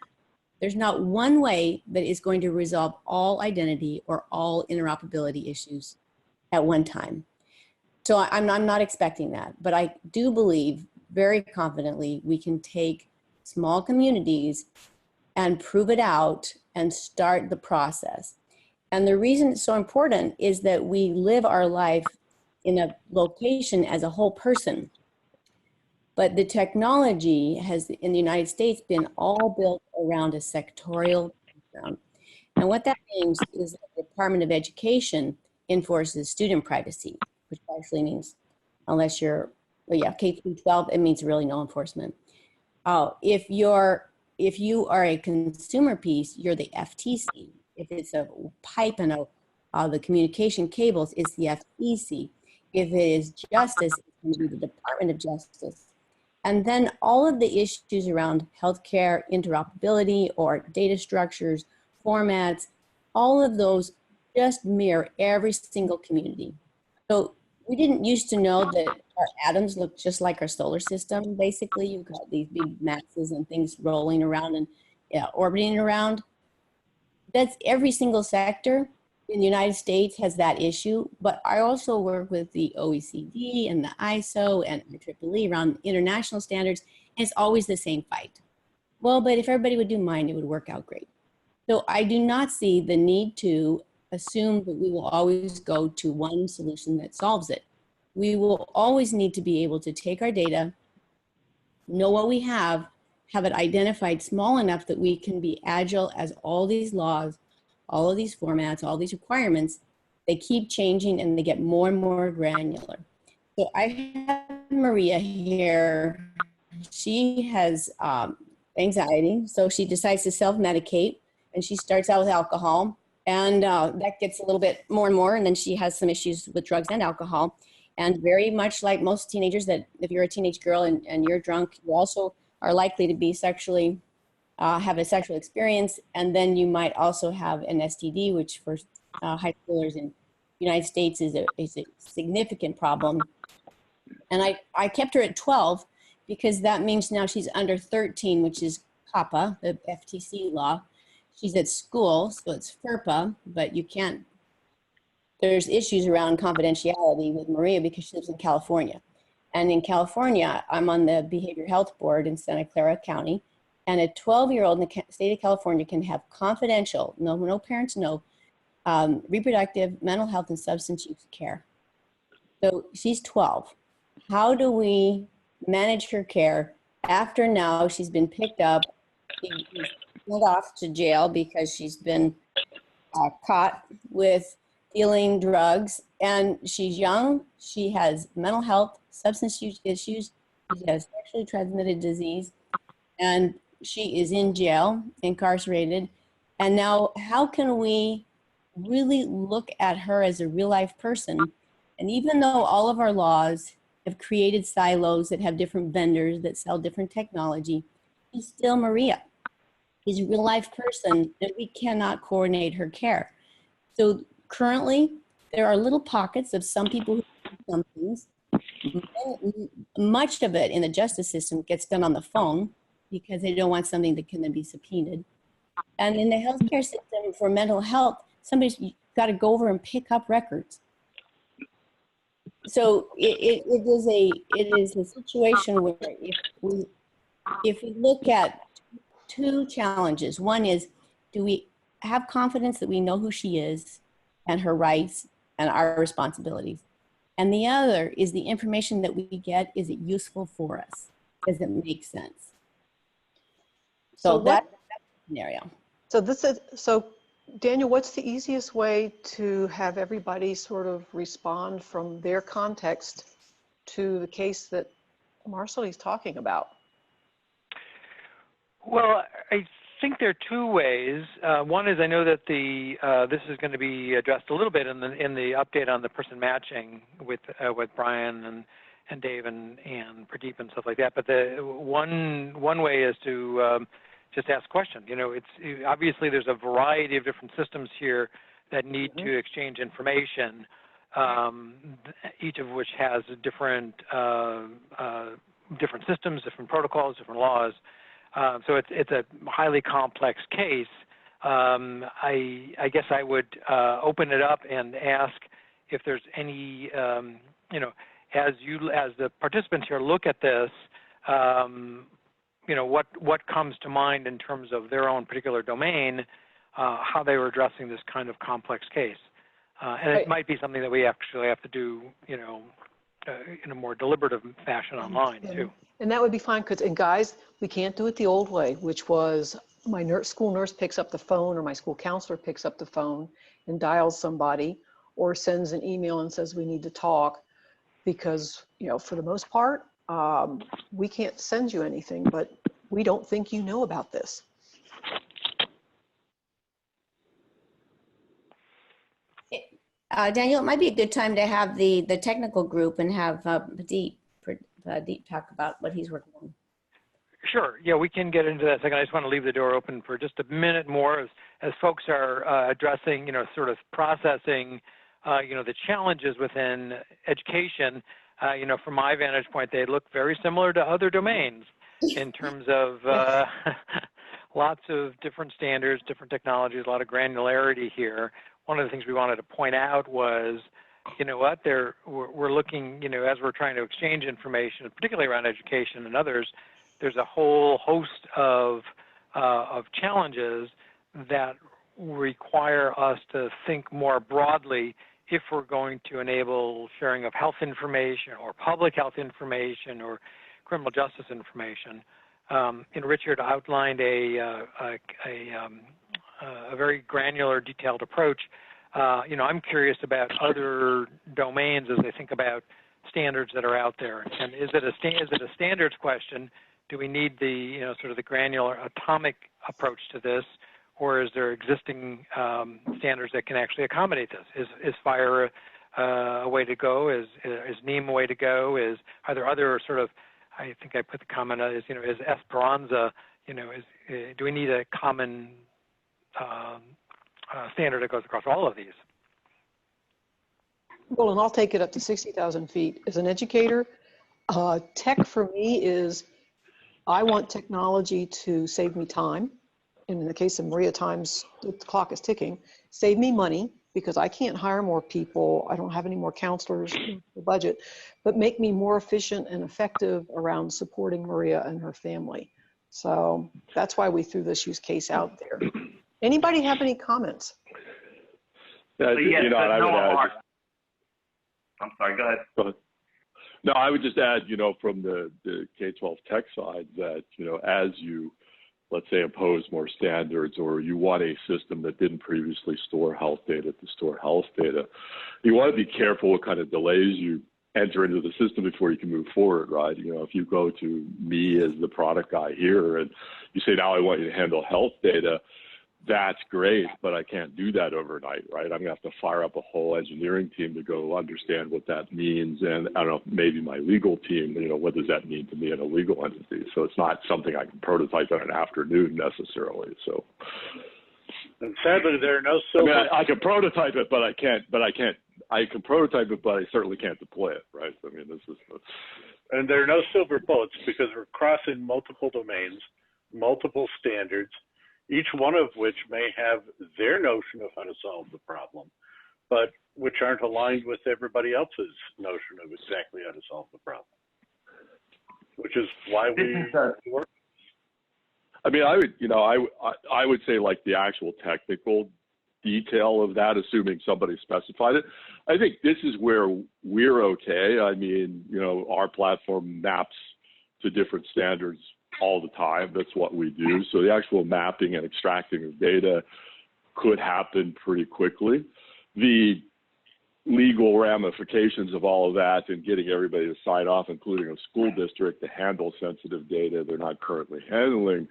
There's not one way that is going to resolve all identity or all interoperability issues at one time. So I'm not expecting that, but I do believe very confidently we can take small communities and prove it out and start the process. And the reason it's so important is that we live our life in a location as a whole person. But the technology has, in the United States, been all built around a sectorial background. And what that means is that the Department of Education enforces student privacy, which actually means, unless you're, K through 12, it means really no enforcement. If you are a consumer piece, you're the FTC. If it's a pipe and the communication cables, it's the FEC. If it is justice, it's going to be the Department of Justice. And then all of the issues around healthcare, interoperability, or data structures, formats, all of those just mirror every single community. So we didn't used to know that our atoms look just like our solar system. Basically, you've got these big masses and things rolling around and orbiting around. that's every single sector in the United States has that issue, but I also work with the OECD and the ISO and the IEEE around international standards, and it's always the same fight. Well, but if everybody would do mine, it would work out great. So I do not see the need to assume that we will always go to one solution that solves it. We will always need to be able to take our data, know what we have it identified small enough that we can be agile as all these laws, all of these formats, all these requirements, they keep changing and they get more and more granular. So I have Maria here. She has anxiety, so she decides to self-medicate, and she starts out with alcohol, and that gets a little bit more and more, and then she has some issues with drugs and alcohol. And very much like most teenagers, that if you're a teenage girl and you're drunk, you also are likely to be sexually, have a sexual experience. And then you might also have an STD, which for high schoolers in the United States is a significant problem. And I kept her at 12 because that means now she's under 13, which is COPPA, the FTC law. She's at school, so it's FERPA, but you can't, there's issues around confidentiality with Maria because she lives in California. And in California, I'm on the Behavioral Health Board in Santa Clara County, and a 12-year-old in the state of California can have confidential, no parents know, reproductive, mental health, and substance use care. So she's 12. How do we manage her care after now she's been picked up, she's sent off to jail because she's been caught with dealing drugs, and she's young, she has mental health, substance use issues, she has sexually transmitted disease, and she is in jail, incarcerated. And now how can we really look at her as a real life person? And even though all of our laws have created silos that have different vendors that sell different technology, she's still Maria. She's a real life person, and we cannot coordinate her care. So currently, there are little pockets of some people who do some things. Much of it in the justice system gets done on the phone because they don't want something that can then be subpoenaed. And in the healthcare system for mental health, somebody's got to go over and pick up records. So it is a situation where if we look at two challenges, one is, do we have confidence that we know who she is and her rights and our responsibilities? And the other is the information that we get, is it useful for us? Does it make sense? So that's the scenario. So Daniel, what's the easiest way to have everybody sort of respond from their context to the case that Marcelly's talking about? Well, I think there are two ways. One is, I know that this is going to be addressed a little bit in the update on the person matching with Brian and Dave and Pradeep and stuff like that. But the one way is to just ask questions. You know, it's obviously there's a variety of different systems here that need to exchange information, each of which has different different systems, different protocols, different laws. So it's a highly complex case. I guess I would open it up and ask if there's any, you know, as the participants here look at this, you know, what comes to mind in terms of their own particular domain, how they were addressing this kind of complex case. And it might be something that we actually have to do, you know, in a more deliberative fashion online too. And that would be fine, because, and guys, we can't do it the old way, which was my school nurse picks up the phone, or my school counselor picks up the phone and dials somebody, or sends an email and says we need to talk, because, you know, for the most part, we can't send you anything, but we don't think you know about this. Daniel, it might be a good time to have the technical group and have Pradeep talk about what he's working on. Sure. Yeah, we can get into that in a second. I just want to leave the door open for just a minute more as folks are addressing, you know, sort of processing, you know, the challenges within education. You know, from my vantage point, they look very similar to other domains in terms of lots of different standards, different technologies, a lot of granularity here. One of the things we wanted to point out was, you know what, we're looking, you know, as we're trying to exchange information, particularly around education and others, there's a whole host of challenges that require us to think more broadly if we're going to enable sharing of health information or public health information or criminal justice information. And Richard outlined a very granular, detailed approach. You know, I'm curious about other domains as they think about standards that are out there. And is it a standards question? Do we need the, you know, sort of the granular atomic approach to this, or is there existing standards that can actually accommodate this? Is FHIR a way to go? Is NEEM a way to go? Are there other sort of, I think I put the comment as, you know, is Esperanza, you know, do we need a common standard that goes across all of these? Well, and I'll take it up to 60,000 feet. As an educator, tech for me is, I want technology to save me time. And in the case of Maria times, the clock is ticking. Save me money, because I can't hire more people. I don't have any more counselors in the budget, but make me more efficient and effective around supporting Maria and her family. So that's why we threw this use case out there. Anybody have any comments? Yes, you know, I would add, I'm sorry, go ahead. Go ahead. No, I would just add, you know, from the K-12 tech side that, you know, as you, let's say, impose more standards, or you want a system that didn't previously store health data to store health data, you want to be careful what kind of delays you enter into the system before you can move forward, right? You know, if you go to me as the product guy here and you say, now I want you to handle health data, that's great, but I can't do that overnight, right? I'm gonna have to fire up a whole engineering team to go understand what that means. And I don't know, maybe my legal team, you know, what does that mean to me in a legal entity? So it's not something I can prototype in an afternoon necessarily, so. And sadly, there are no silver. I mean, I can prototype it, but I can prototype it, but I certainly can't deploy it, right? I mean, this is. And there are no silver bullets, because we're crossing multiple domains, multiple standards, each one of which may have their notion of how to solve the problem, but which aren't aligned with everybody else's notion of exactly how to solve the problem, which is why we work. I mean, I would say, like, the actual technical detail of that, assuming somebody specified it, I think this is where we're okay. I mean, you know, our platform maps to different standards all the time. That's what we do. So the actual mapping and extracting of data could happen pretty quickly. The legal ramifications of all of that and getting everybody to sign off, including a school district, to handle sensitive data they're not currently handling,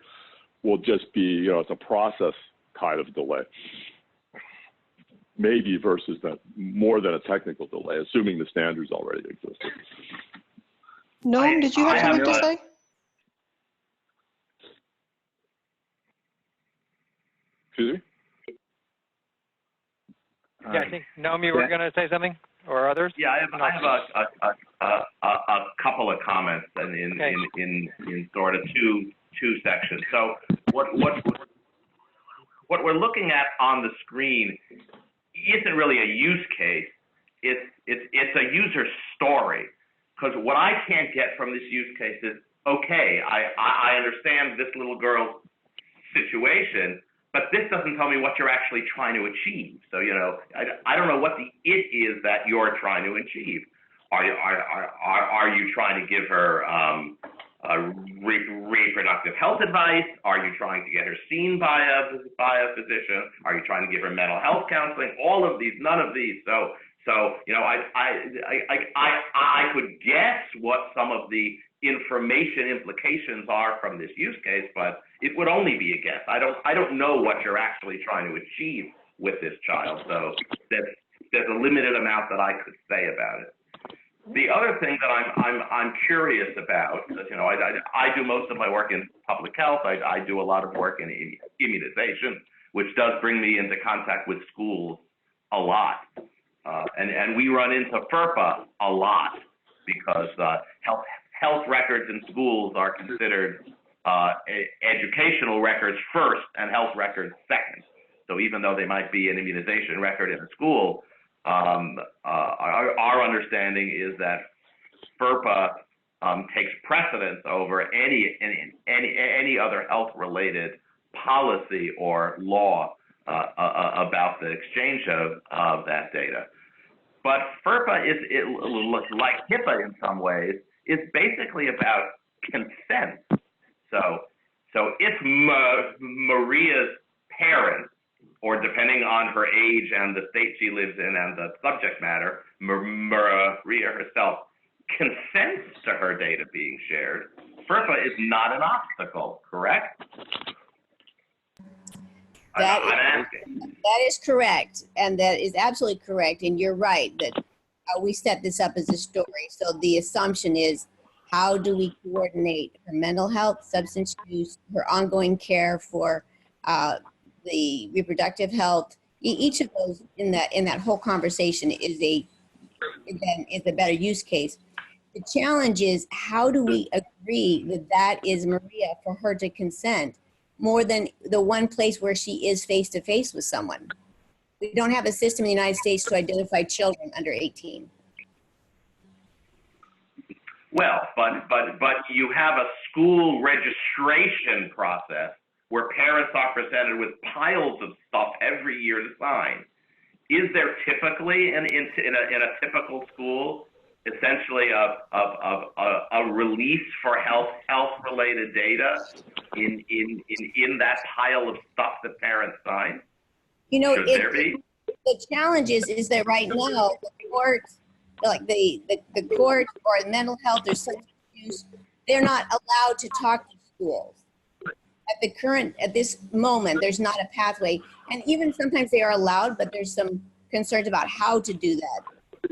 will just be, you know, it's a process kind of delay. Maybe versus that, more than a technical delay, assuming the standards already existed. Noam, did you have something to say? Excuse me? Yeah, I think, Noam, you were going to say something, or others? Yeah, I have a couple of comments in sort of two sections. So what we're looking at on the screen isn't really a use case. It's a user story, because what I can't get from this use case is, okay, I understand this little girl's situation, but this doesn't tell me what you're actually trying to achieve. So, you know, I don't know what the it is that you're trying to achieve. Are you trying to give her reproductive health advice? Are you trying to get her seen by a physician? Are you trying to give her mental health counseling? All of these, none of these. So you know, I could guess what some of the information implications are from this use case, but it would only be a guess. I don't know what you're actually trying to achieve with this child. So there's a limited amount that I could say about it. The other thing that I'm curious about, you know, I do most of my work in public health. I do a lot of work in immunization, which does bring me into contact with schools a lot. And we run into FERPA a lot, because health records in schools are considered a educational records first and health records second. So even though they might be an immunization record in a school, our understanding is that FERPA takes precedence over any other health-related policy or law about the exchange of that data. But FERPA is like HIPAA in some ways, is basically about consent. So if Maria's parents, or depending on her age and the state she lives in and the subject matter, Maria herself consents to her data being shared, FERPA is not an obstacle, correct? That is correct, and that is absolutely correct. And you're right that we set this up as a story. So the assumption is, how do we coordinate her mental health, substance use, her ongoing care for the reproductive health? Each of those in that whole conversation is a better use case. The challenge is, how do we agree that that is Maria for her to consent, more than the one place where she is face-to-face with someone? We don't have a system in the United States to identify children under 18. Well, but you have a school registration process where parents are presented with piles of stuff every year to sign. Is there typically in a typical school essentially a release for health-related data in that pile of stuff that parents sign? You know, Should there be? The challenge is that right now the courts, like the court or mental health or substance use, they're not allowed to talk to schools. At this moment, there's not a pathway, and even sometimes they are allowed, but there's some concerns about how to do that.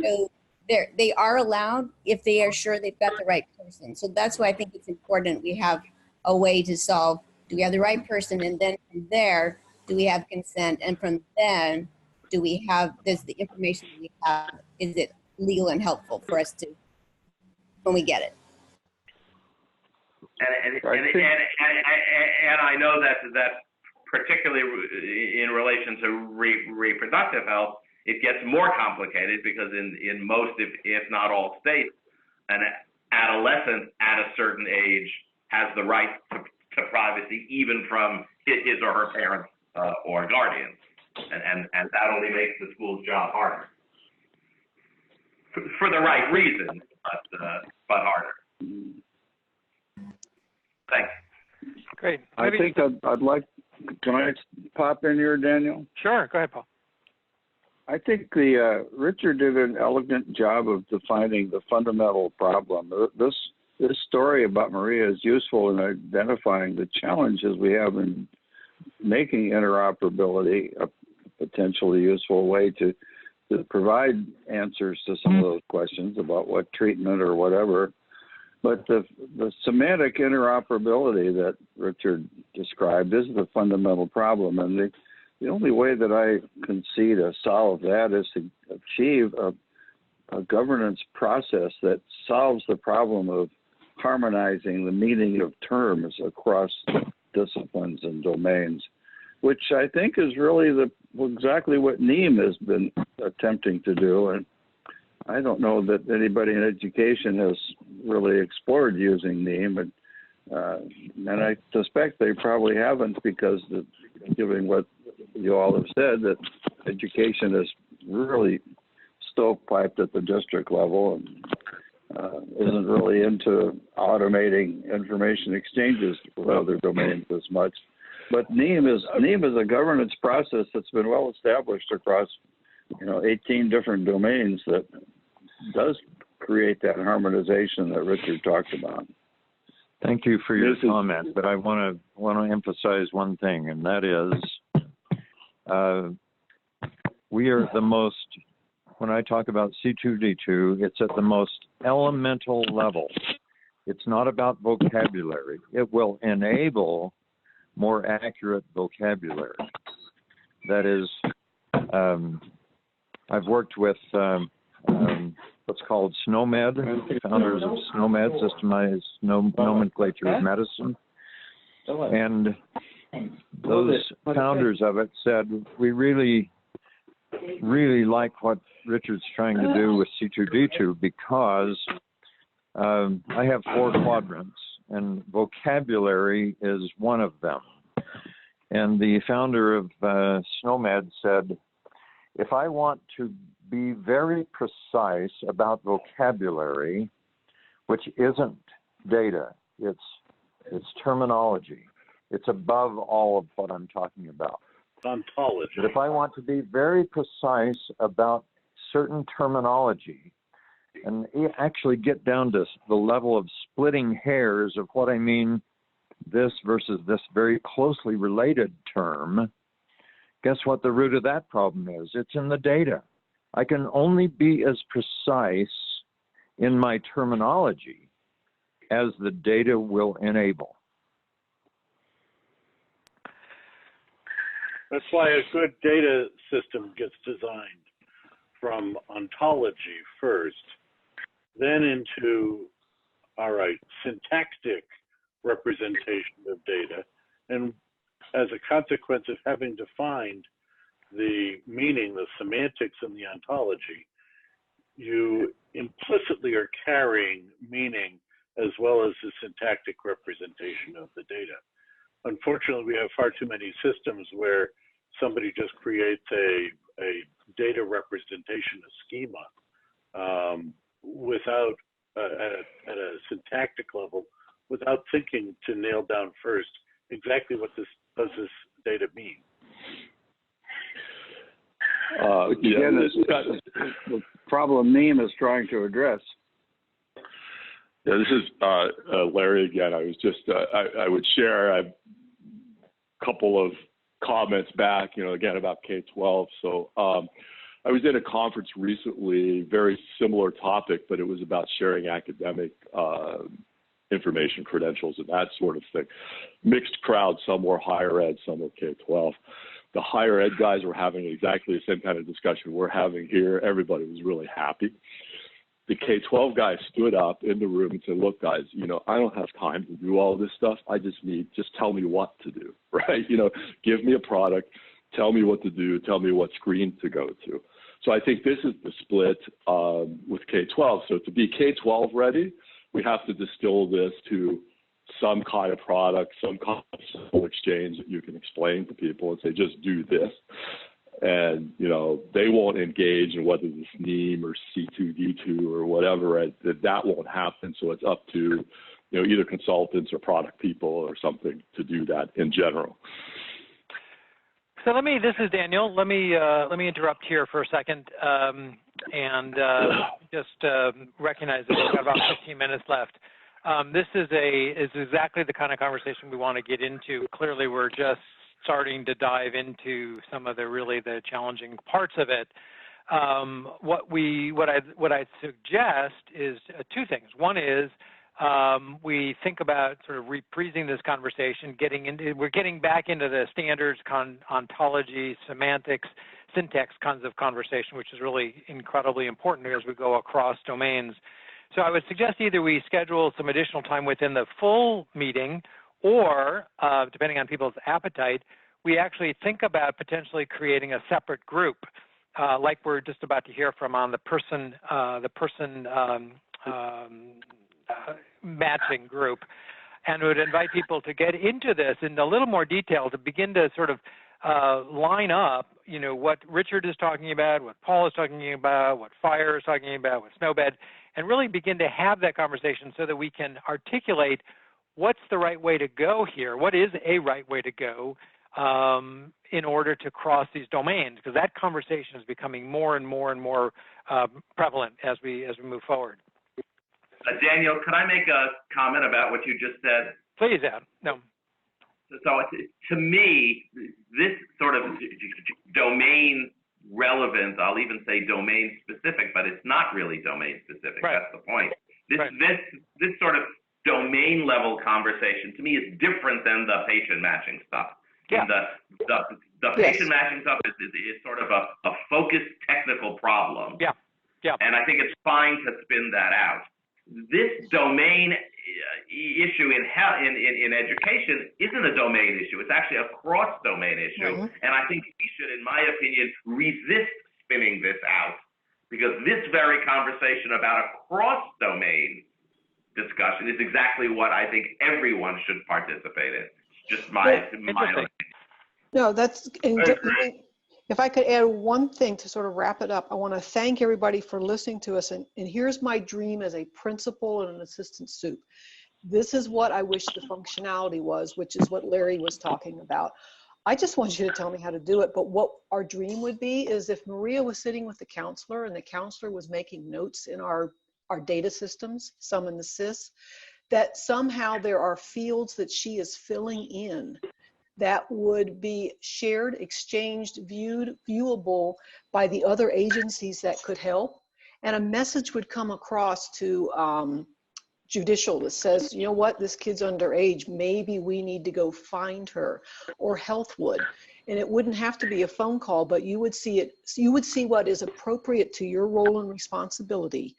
So they are allowed if they are sure they've got the right person. So that's why I think it's important we have a way to solve, do we have the right person, and then from there, do we have consent, and from then, do we have, does the information we have, is it legal and helpful for us to, when we get it? And I know that particularly in relation to reproductive health, it gets more complicated because in most, if not all states, an adolescent at a certain age has the right to privacy, even from his or her parents or guardians, and that only makes the school's job harder for the right reasons, but harder. Thanks. Great. I think I'd like, can I pop in here, Daniel? Sure, go ahead, Paul. I think Richard did an elegant job of defining the fundamental problem. This story about Maria is useful in identifying the challenges we have in making interoperability a potentially useful way to provide answers to some of those questions about what treatment or whatever. But the semantic interoperability that Richard described is the fundamental problem. And the only way that I can see to solve that is to achieve a governance process that solves the problem of harmonizing the meaning of terms across disciplines and domains, which I think is really exactly what NIM has been attempting to do. And I don't know that anybody in education has really explored using NIM, and I suspect they probably haven't, because given what you all have said, that education is really stovepiped at the district level and isn't really into automating information exchanges with other domains as much. But NIM is a governance process that's been well established across 18 different domains that does create that harmonization that Richard talked about. Thank you for your comment, but I want to emphasize one thing, and that is we are the most, when I talk about C2D2, it's at the most elemental level. It's not about vocabulary. It will enable more accurate vocabulary. That is, I've worked with what's called SNOMED, founders of SNOMED, Systemized Nomenclature of Medicine. And those founders of it said, we really like what Richard's trying to do with C2D2 because I have 4 quadrants and vocabulary is one of them. And the founder of SNOMED said, if I want to be very precise about vocabulary, which isn't data, it's terminology. It's above all of what I'm talking about. Ontology. But if I want to be very precise about certain terminology and actually get down to the level of splitting hairs of what I mean this versus this very closely related term, guess what the root of that problem is? It's in the data. I can only be as precise in my terminology as the data will enable. That's why a good data system gets designed from ontology first, then into, all right, syntactic representation of data. And as a consequence of having defined the meaning, the semantics in the ontology, you implicitly are carrying meaning as well as the syntactic representation of the data. Unfortunately, we have far too many systems where somebody just creates a data representation, a schema, without, at a syntactic level, without thinking to nail down first exactly what does this data mean. The problem Neem is trying to address. Yeah, this is Larry again. I was just, I would share a couple of comments back, again about K-12. So I was in a conference recently, very similar topic, but it was about sharing academic information, credentials, and that sort of thing. Mixed crowd, some were higher ed, some were K-12. The higher ed guys were having exactly the same kind of discussion we're having here. Everybody was really happy. The K-12 guy stood up in the room and said, look, guys, I don't have time to do all this stuff. I just tell me what to do, right? Give me a product, tell me what to do, tell me what screen to go to. So I think this is the split with K-12. So to be K-12 ready, we have to distill this to some kind of product, some kind of simple exchange that you can explain to people and say, just do this. And, they won't engage in whether it's NEAM or C2D2 or whatever, that won't happen. So it's up to, either consultants or product people or something to do that in general. So this is Daniel. Let me interrupt here for a second and just recognize that we've got about 15 minutes left. This is exactly the kind of conversation we want to get into. Clearly, we're just starting to dive into some of the challenging parts of it. What I'd suggest is 2 things. One is we think about sort of reprising this conversation, we're getting back into the standards, ontology, semantics, syntax kinds of conversation, which is really incredibly important as we go across domains. So I would suggest either we schedule some additional time within the full meeting, or depending on people's appetite, we actually think about potentially creating a separate group, like we're just about to hear from on the person matching group, and would invite people to get into this in a little more detail to begin to sort of line up, what Richard is talking about, what Paul is talking about, what Fire is talking about, what Snowbed, and really begin to have that conversation so that we can articulate what's the right way to go here, what is a right way to go in order to cross these domains, because that conversation is becoming more and more and more prevalent as we move forward. Daniel, could I make a comment about what you just said? Please, Adam. No. So to me, this sort of domain relevance, I'll even say domain specific, but it's not really domain specific. Right. That's the point. This sort of domain level conversation to me is different than the patient matching stuff. Yeah. The patient matching stuff is sort of a focused technical problem. Yeah. Yeah. And I think it's fine to spin that out. this domain issue in education isn't a domain issue. It's actually a cross-domain issue. And I think we should, in my opinion, resist spinning this out, because this very conversation about a cross-domain discussion is exactly what I think everyone should participate in. It's just my own. No, that's, if I could add one thing to sort of wrap it up, I want to thank everybody for listening to us. And here's my dream as a principal and an assistant soup. This is what I wish the functionality was, which is what Larry was talking about. I just want you to tell me how to do it. But what our dream would be is if Maria was sitting with the counselor and the counselor was making notes in our data systems, some in the SIS, that somehow there are fields that she is filling in that would be shared, exchanged, viewable by the other agencies that could help. And a message would come across to judicial that says, you know what, this kid's underage, maybe we need to go find her, or health would. And it wouldn't have to be a phone call, but you would see it, you would see what is appropriate to your role and responsibility,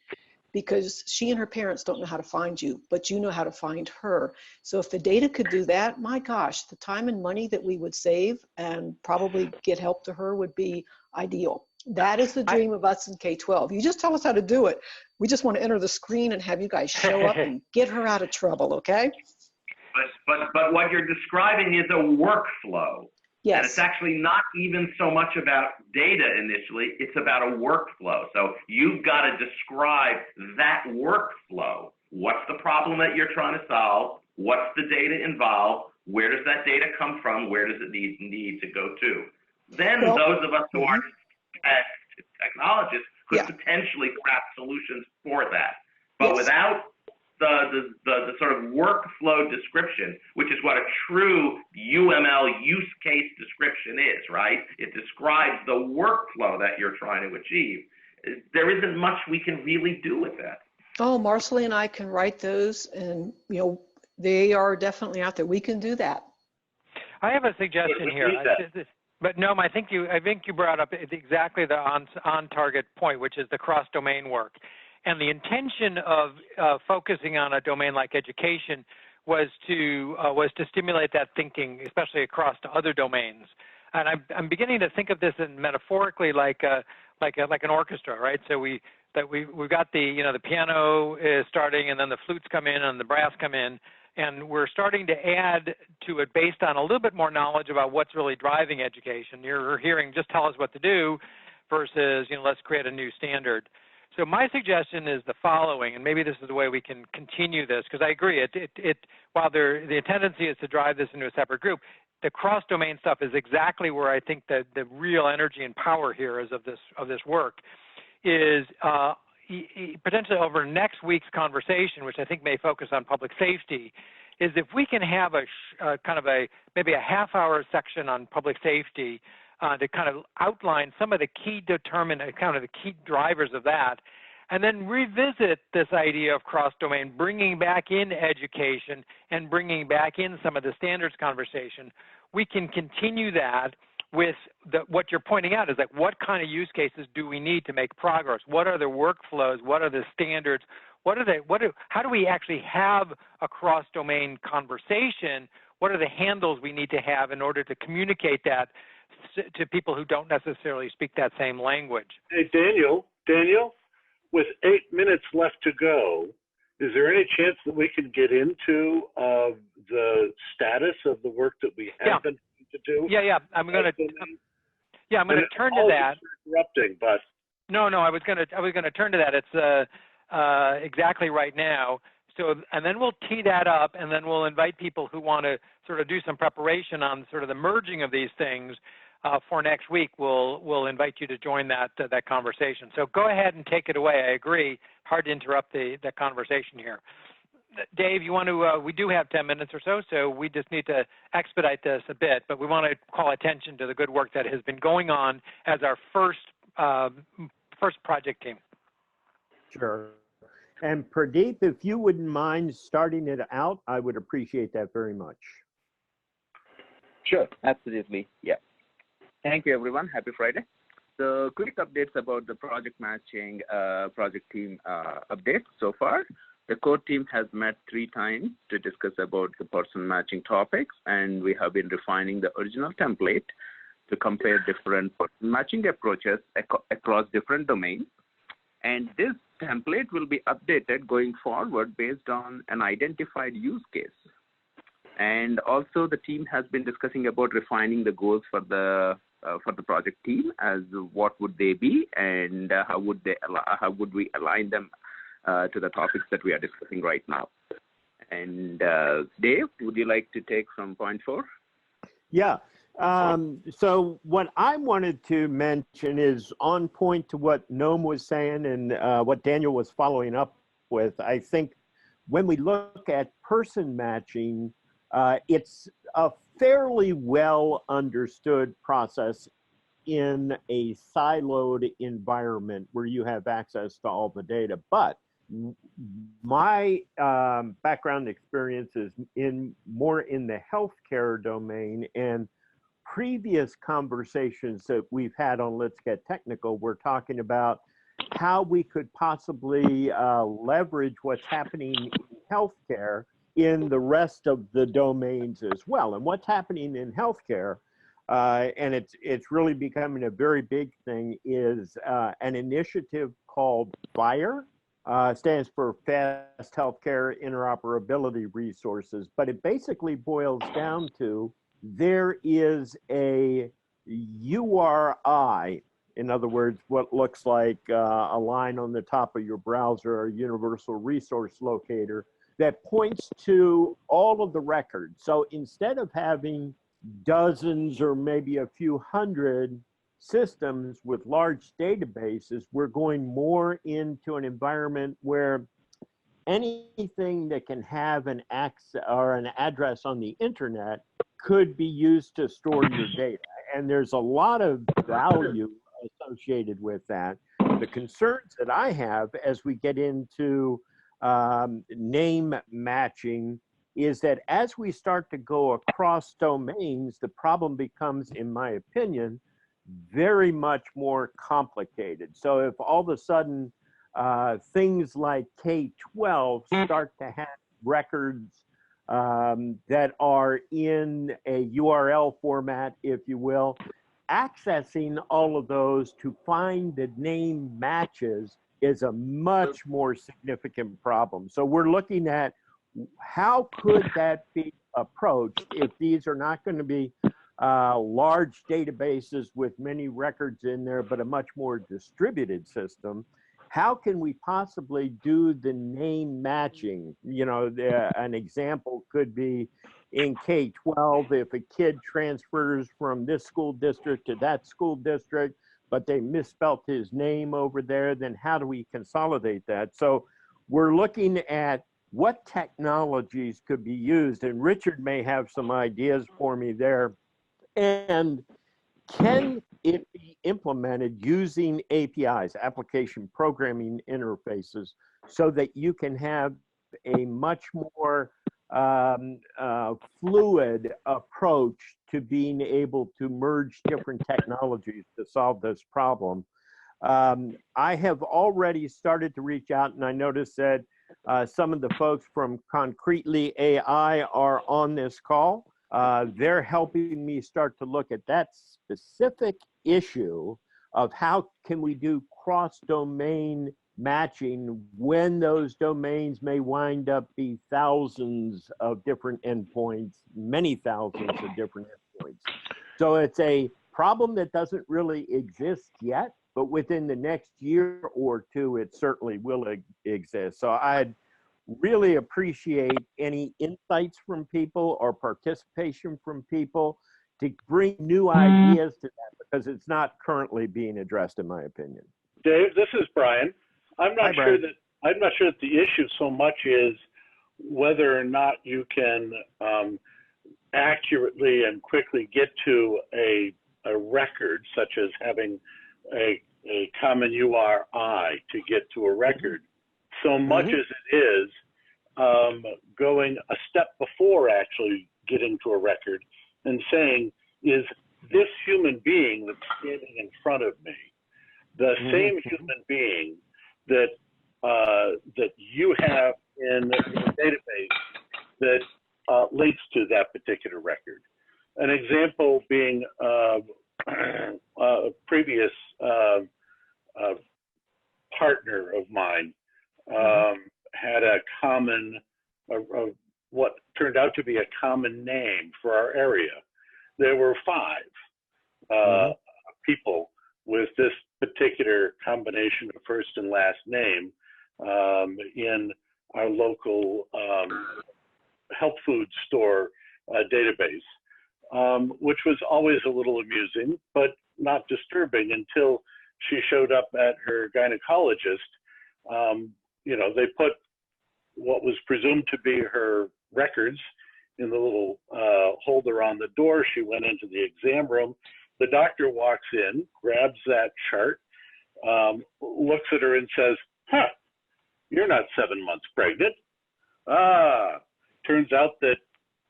because she and her parents don't know how to find you, but you know how to find her. So if the data could do that, my gosh, the time and money that we would save and probably get help to her would be ideal. That is the dream of us in K-12. You just tell us how to do it. We just want to enter the screen and have you guys show up and get her out of trouble, okay? But what you're describing is a workflow. Yes. And it's actually not even so much about data initially, it's about a workflow. So you've got to describe that workflow. What's the problem that you're trying to solve? What's the data involved? Where does that data come from? Where does it need to go to? Then those of us who are technologists could potentially craft solutions for that. But without the sort of workflow description, which is what a true UML use case description is, right? It describes the workflow that you're trying to achieve. There isn't much we can really do with that. Oh, Marcelly and I can write those, and you know, they are definitely out there. We can do that. I have a suggestion here. But no, I think you brought up exactly the on-target point, which is the cross-domain work. And the intention of focusing on a domain like education was to stimulate that thinking, especially across to other domains. And I'm beginning to think of this in metaphorically like an orchestra, right? So we've got the piano is starting, and then the flutes come in and the brass come in, and we're starting to add to it based on a little bit more knowledge about what's really driving education. You're hearing just tell us what to do versus let's create a new standard. So my suggestion is the following, and maybe this is the way we can continue this, because I agree, while the tendency is to drive this into a separate group, the cross-domain stuff is exactly where I think the real energy and power here is of this work, is potentially over next week's conversation, which I think may focus on public safety, is if we can have maybe a half-hour section on public safety to kind of outline some of the key the key drivers of that, and then revisit this idea of cross-domain, bringing back in education and bringing back in some of the standards conversation. We can continue that with what you're pointing out is like, what kind of use cases do we need to make progress? What are the workflows? What are the standards? How do we actually have a cross-domain conversation? What are the handles we need to have in order to communicate that to people who don't necessarily speak that same language? Hey, Daniel, with 8 minutes left to go, is there any chance that we can get into the status of the work that we have been to do? Yeah. I'm going to turn to that. Interrupting, but no. I was going to turn to that. It's exactly right now. So, and then we'll tee that up, and then we'll invite people who want to sort of do some preparation on sort of the merging of these things for next week. We'll invite you to join that conversation. So go ahead and take it away. I agree. Hard to interrupt the conversation here. Dave, you want to? We do have 10 minutes or so, so we just need to expedite this a bit. But we want to call attention to the good work that has been going on as our first project team. Sure. And Pradeep, if you wouldn't mind starting it out, I would appreciate that very much. Sure, absolutely. Yeah. Thank you, everyone. Happy Friday. So quick updates about the project matching project team updates so far. The core team has met 3 times to discuss about the person matching topics, and we have been refining the original template to compare different person matching approaches across different domains. And this template will be updated going forward based on an identified use case. And also the team has been discussing about refining the goals for the project team, as what would they be, and how would we align them to the topics that we are discussing right now. And Dave, would you like to take from point 4? Yeah. So what I wanted to mention is on point to what Noam was saying and what Daniel was following up with. I think when we look at person matching, it's a fairly well understood process in a siloed environment where you have access to all the data. But my background experience is more in the healthcare domain, and previous conversations that we've had on Let's Get Technical, we're talking about how we could possibly leverage what's happening in healthcare in the rest of the domains as well. And what's happening in healthcare, and it's really becoming a very big thing, is an initiative called FHIR. Stands for Fast Healthcare Interoperability Resources, but it basically boils down to there is a URI, in other words, what looks like a line on the top of your browser or universal resource locator that points to all of the records. So instead of having dozens or maybe a few hundred systems with large databases, we're going more into an environment where anything that can have an access or an address on the internet could be used to store your data. And there's a lot of value associated with that. The concerns that I have as we get into name matching is that as we start to go across domains, the problem becomes, in my opinion, very much more complicated. So if all of a sudden things like K-12 start to have records that are in a URL format, if you will, accessing all of those to find the name matches is a much more significant problem. So we're looking at how could that be approached if these are not going to be large databases with many records in there, but a much more distributed system. How can we possibly do the name matching? You know, an example could be in K-12, if a kid transfers from this school district to that school district, but they misspelt his name over there, then how do we consolidate that? So we're looking at what technologies could be used, and Richard may have some ideas for me there. And can it be implemented using APIs, application programming interfaces, so that you can have a much more fluid approach to being able to merge different technologies to solve this problem? I have already started to reach out, and I noticed that some of the folks from Concretely AI are on this call. They're helping me start to look at that specific issue of how can we do cross-domain matching when those domains may wind up be thousands of different endpoints, many thousands of different endpoints. So it's a problem that doesn't really exist yet, but within the next year or two, it certainly will exist. So I'd really appreciate any insights from people or participation from people to bring new ideas to that, because it's not currently being addressed, in my opinion. Dave, this is Brian. I'm not Hi, sure that the issue so much is whether or not you can accurately and quickly get to a record, such as having a common URI to get to a record, so much as it is going a step before actually getting to a record and saying, is this human being that's standing in front of me the same human being that that you have in the database that links to that particular record. An example being a previous partner of mine had a common, what turned out to be a common name for our area. There were 5 people with this particular combination of first and last name in our local health food store database, which was always a little amusing, but not disturbing until she showed up at her gynecologist. You know, they put what was presumed to be her records in the little holder on the door. She went into the exam room. The doctor walks in, grabs that chart, looks at her and says, "Huh, you're not 7 months pregnant." Turns out that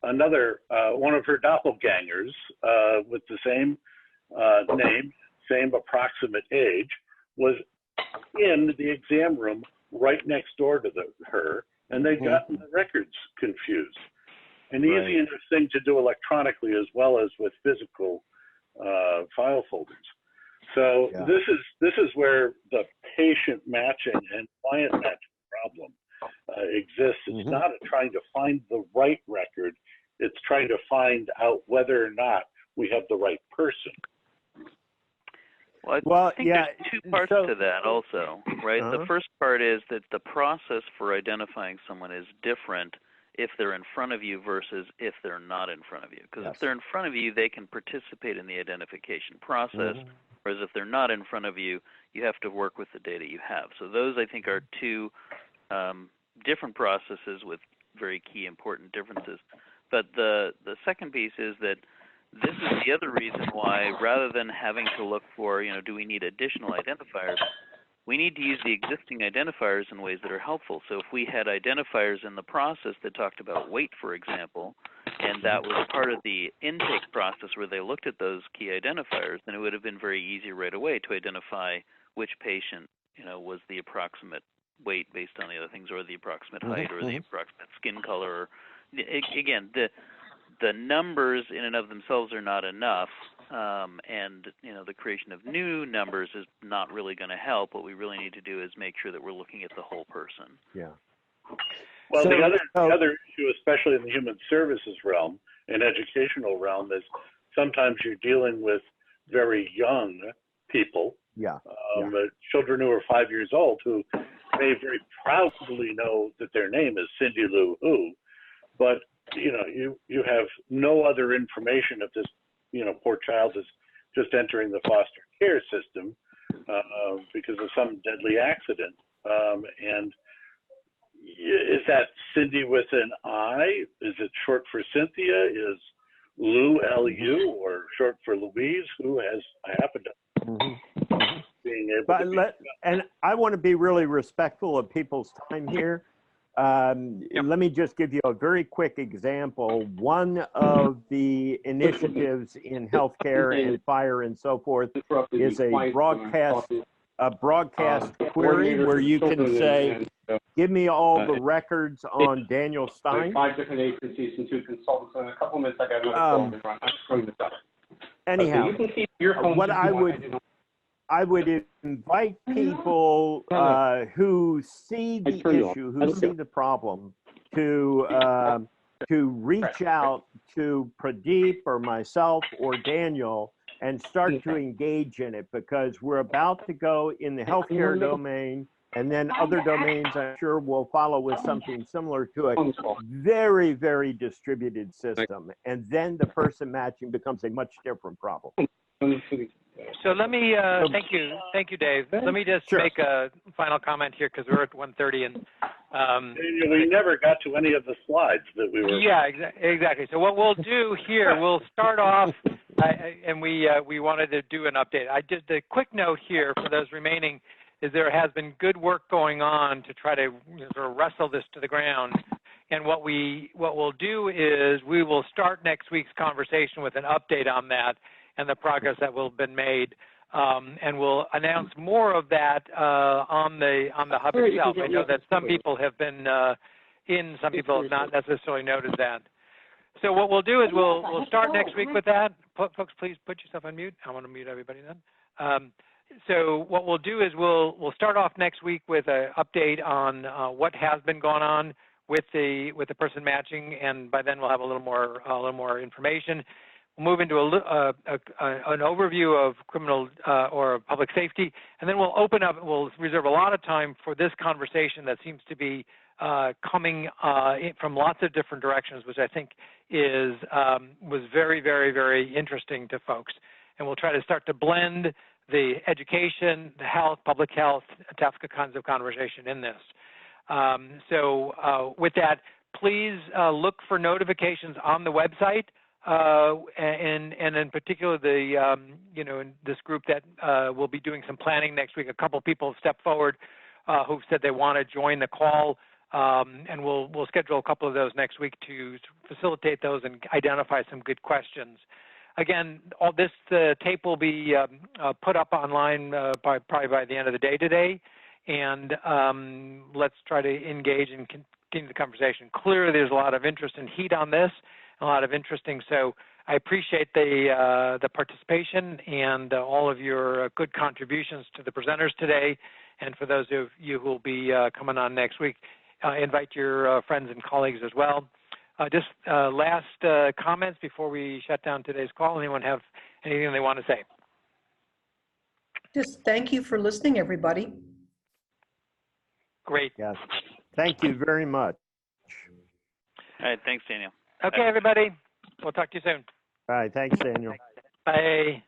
another, one of her doppelgangers with the same name, same approximate age, was in the exam room right next door to her, and they'd gotten the records confused. An easy enough thing to do electronically as well as with physical file folders. So this is where the patient matching and client matching problem exists. It's not trying to find the right record. It's trying to find out whether or not we have the right person. Well, I think there's 2 parts to that also, right? The first part is that the process for identifying someone is different if they're in front of you versus if they're not in front of you. Because if they're in front of you, they can participate in the identification process, whereas if they're not in front of you, you have to work with the data you have. So those, I think, are 2 different processes with very key important differences. But the second piece is that this is the other reason why, rather than having to look for, you know, do we need additional identifiers, we need to use the existing identifiers in ways that are helpful. So if we had identifiers in the process that talked about weight, for example, and that was part of the intake process where they looked at those key identifiers, then it would have been very easy right away to identify which patient, you know, was the approximate weight based on the other things, or the approximate height, or the approximate skin color. Again, the numbers in and of themselves are not enough, and you know, the creation of new numbers is not really going to help. What we really need to do is make sure that we're looking at the whole person. Yeah. Well, the other issue, especially in the human services realm and educational realm, is sometimes you're dealing with very young people, children who are 5 years old, who may very proudly know that their name is Cindy Lou Who, but you know, you have no other information if this, you know, poor child is just entering the foster care system because of some deadly accident. And is that Cindy with an I? Is it short for Cynthia? Is Lou, L-U, or short for Louise? Who has, I happen to being able to and I want to be really respectful of people's time here. Let me just give you a very quick example. One of the initiatives in healthcare and fire and so forth is a broadcast query where you can say, give me all the records on Daniel Stein. 5 different agencies and 2 consultants. In a couple minutes, I got another call. I'm screwing this up. Anyhow, you can keep your phone what I would invite people who see the issue, who see the problem, to reach out to Pradeep or myself or Daniel and start to engage in it, because we're about to go in the healthcare domain, and then other domains I'm sure will follow with something similar to it. Very, very distributed system. And then the person matching becomes a much different problem. So let me, thank you, Dave. Let me just make a final comment here, because we're at 1:30, and we never got to any of the slides that we were. Yeah, exactly. So what we'll do here, we'll start off, and we wanted to do an update. I did the quick note here for those remaining is there has been good work going on to try to sort of wrestle this to the ground. And what we'll do is we will start next week's conversation with an update on that and the progress that will have been made, and we'll announce more of that on the hub itself. I know that some people have been in. Some people have not necessarily noted that. So what we'll do is we'll start next week with that. Folks, please put yourself on mute. I want to mute everybody then. So what we'll do is we'll start off next week with an update on what has been going on with the person matching, and by then we'll have a little more information. We'll move into an overview of criminal or public safety, and then we'll open up. We'll reserve a lot of time for this conversation that seems to be coming from lots of different directions, which I think was very, very, very interesting to folks. And we'll try to start to blend the education, the health, public health, TAFCA kinds of conversation in this. So with that, please look for notifications on the website, and in particular, in this group that will be doing some planning next week. A couple people have stepped forward who've said they want to join the call, and we'll schedule a couple of those next week to facilitate those and identify some good questions. Again, all this tape will be put up online probably by the end of the day today, and let's try to engage and continue the conversation. Clearly, there's a lot of interest and heat on this, a lot of interesting. So I appreciate the participation and all of your good contributions to the presenters today, and for those of you who will be coming on next week, invite your friends and colleagues as well. Just last comments before we shut down today's call. Anyone have anything they want to say? Just thank you for listening, everybody. Great. Yes. Thank you very much. All right. Thanks, Daniel. Okay, everybody. We'll talk to you soon. All right. Thanks, Daniel. Bye.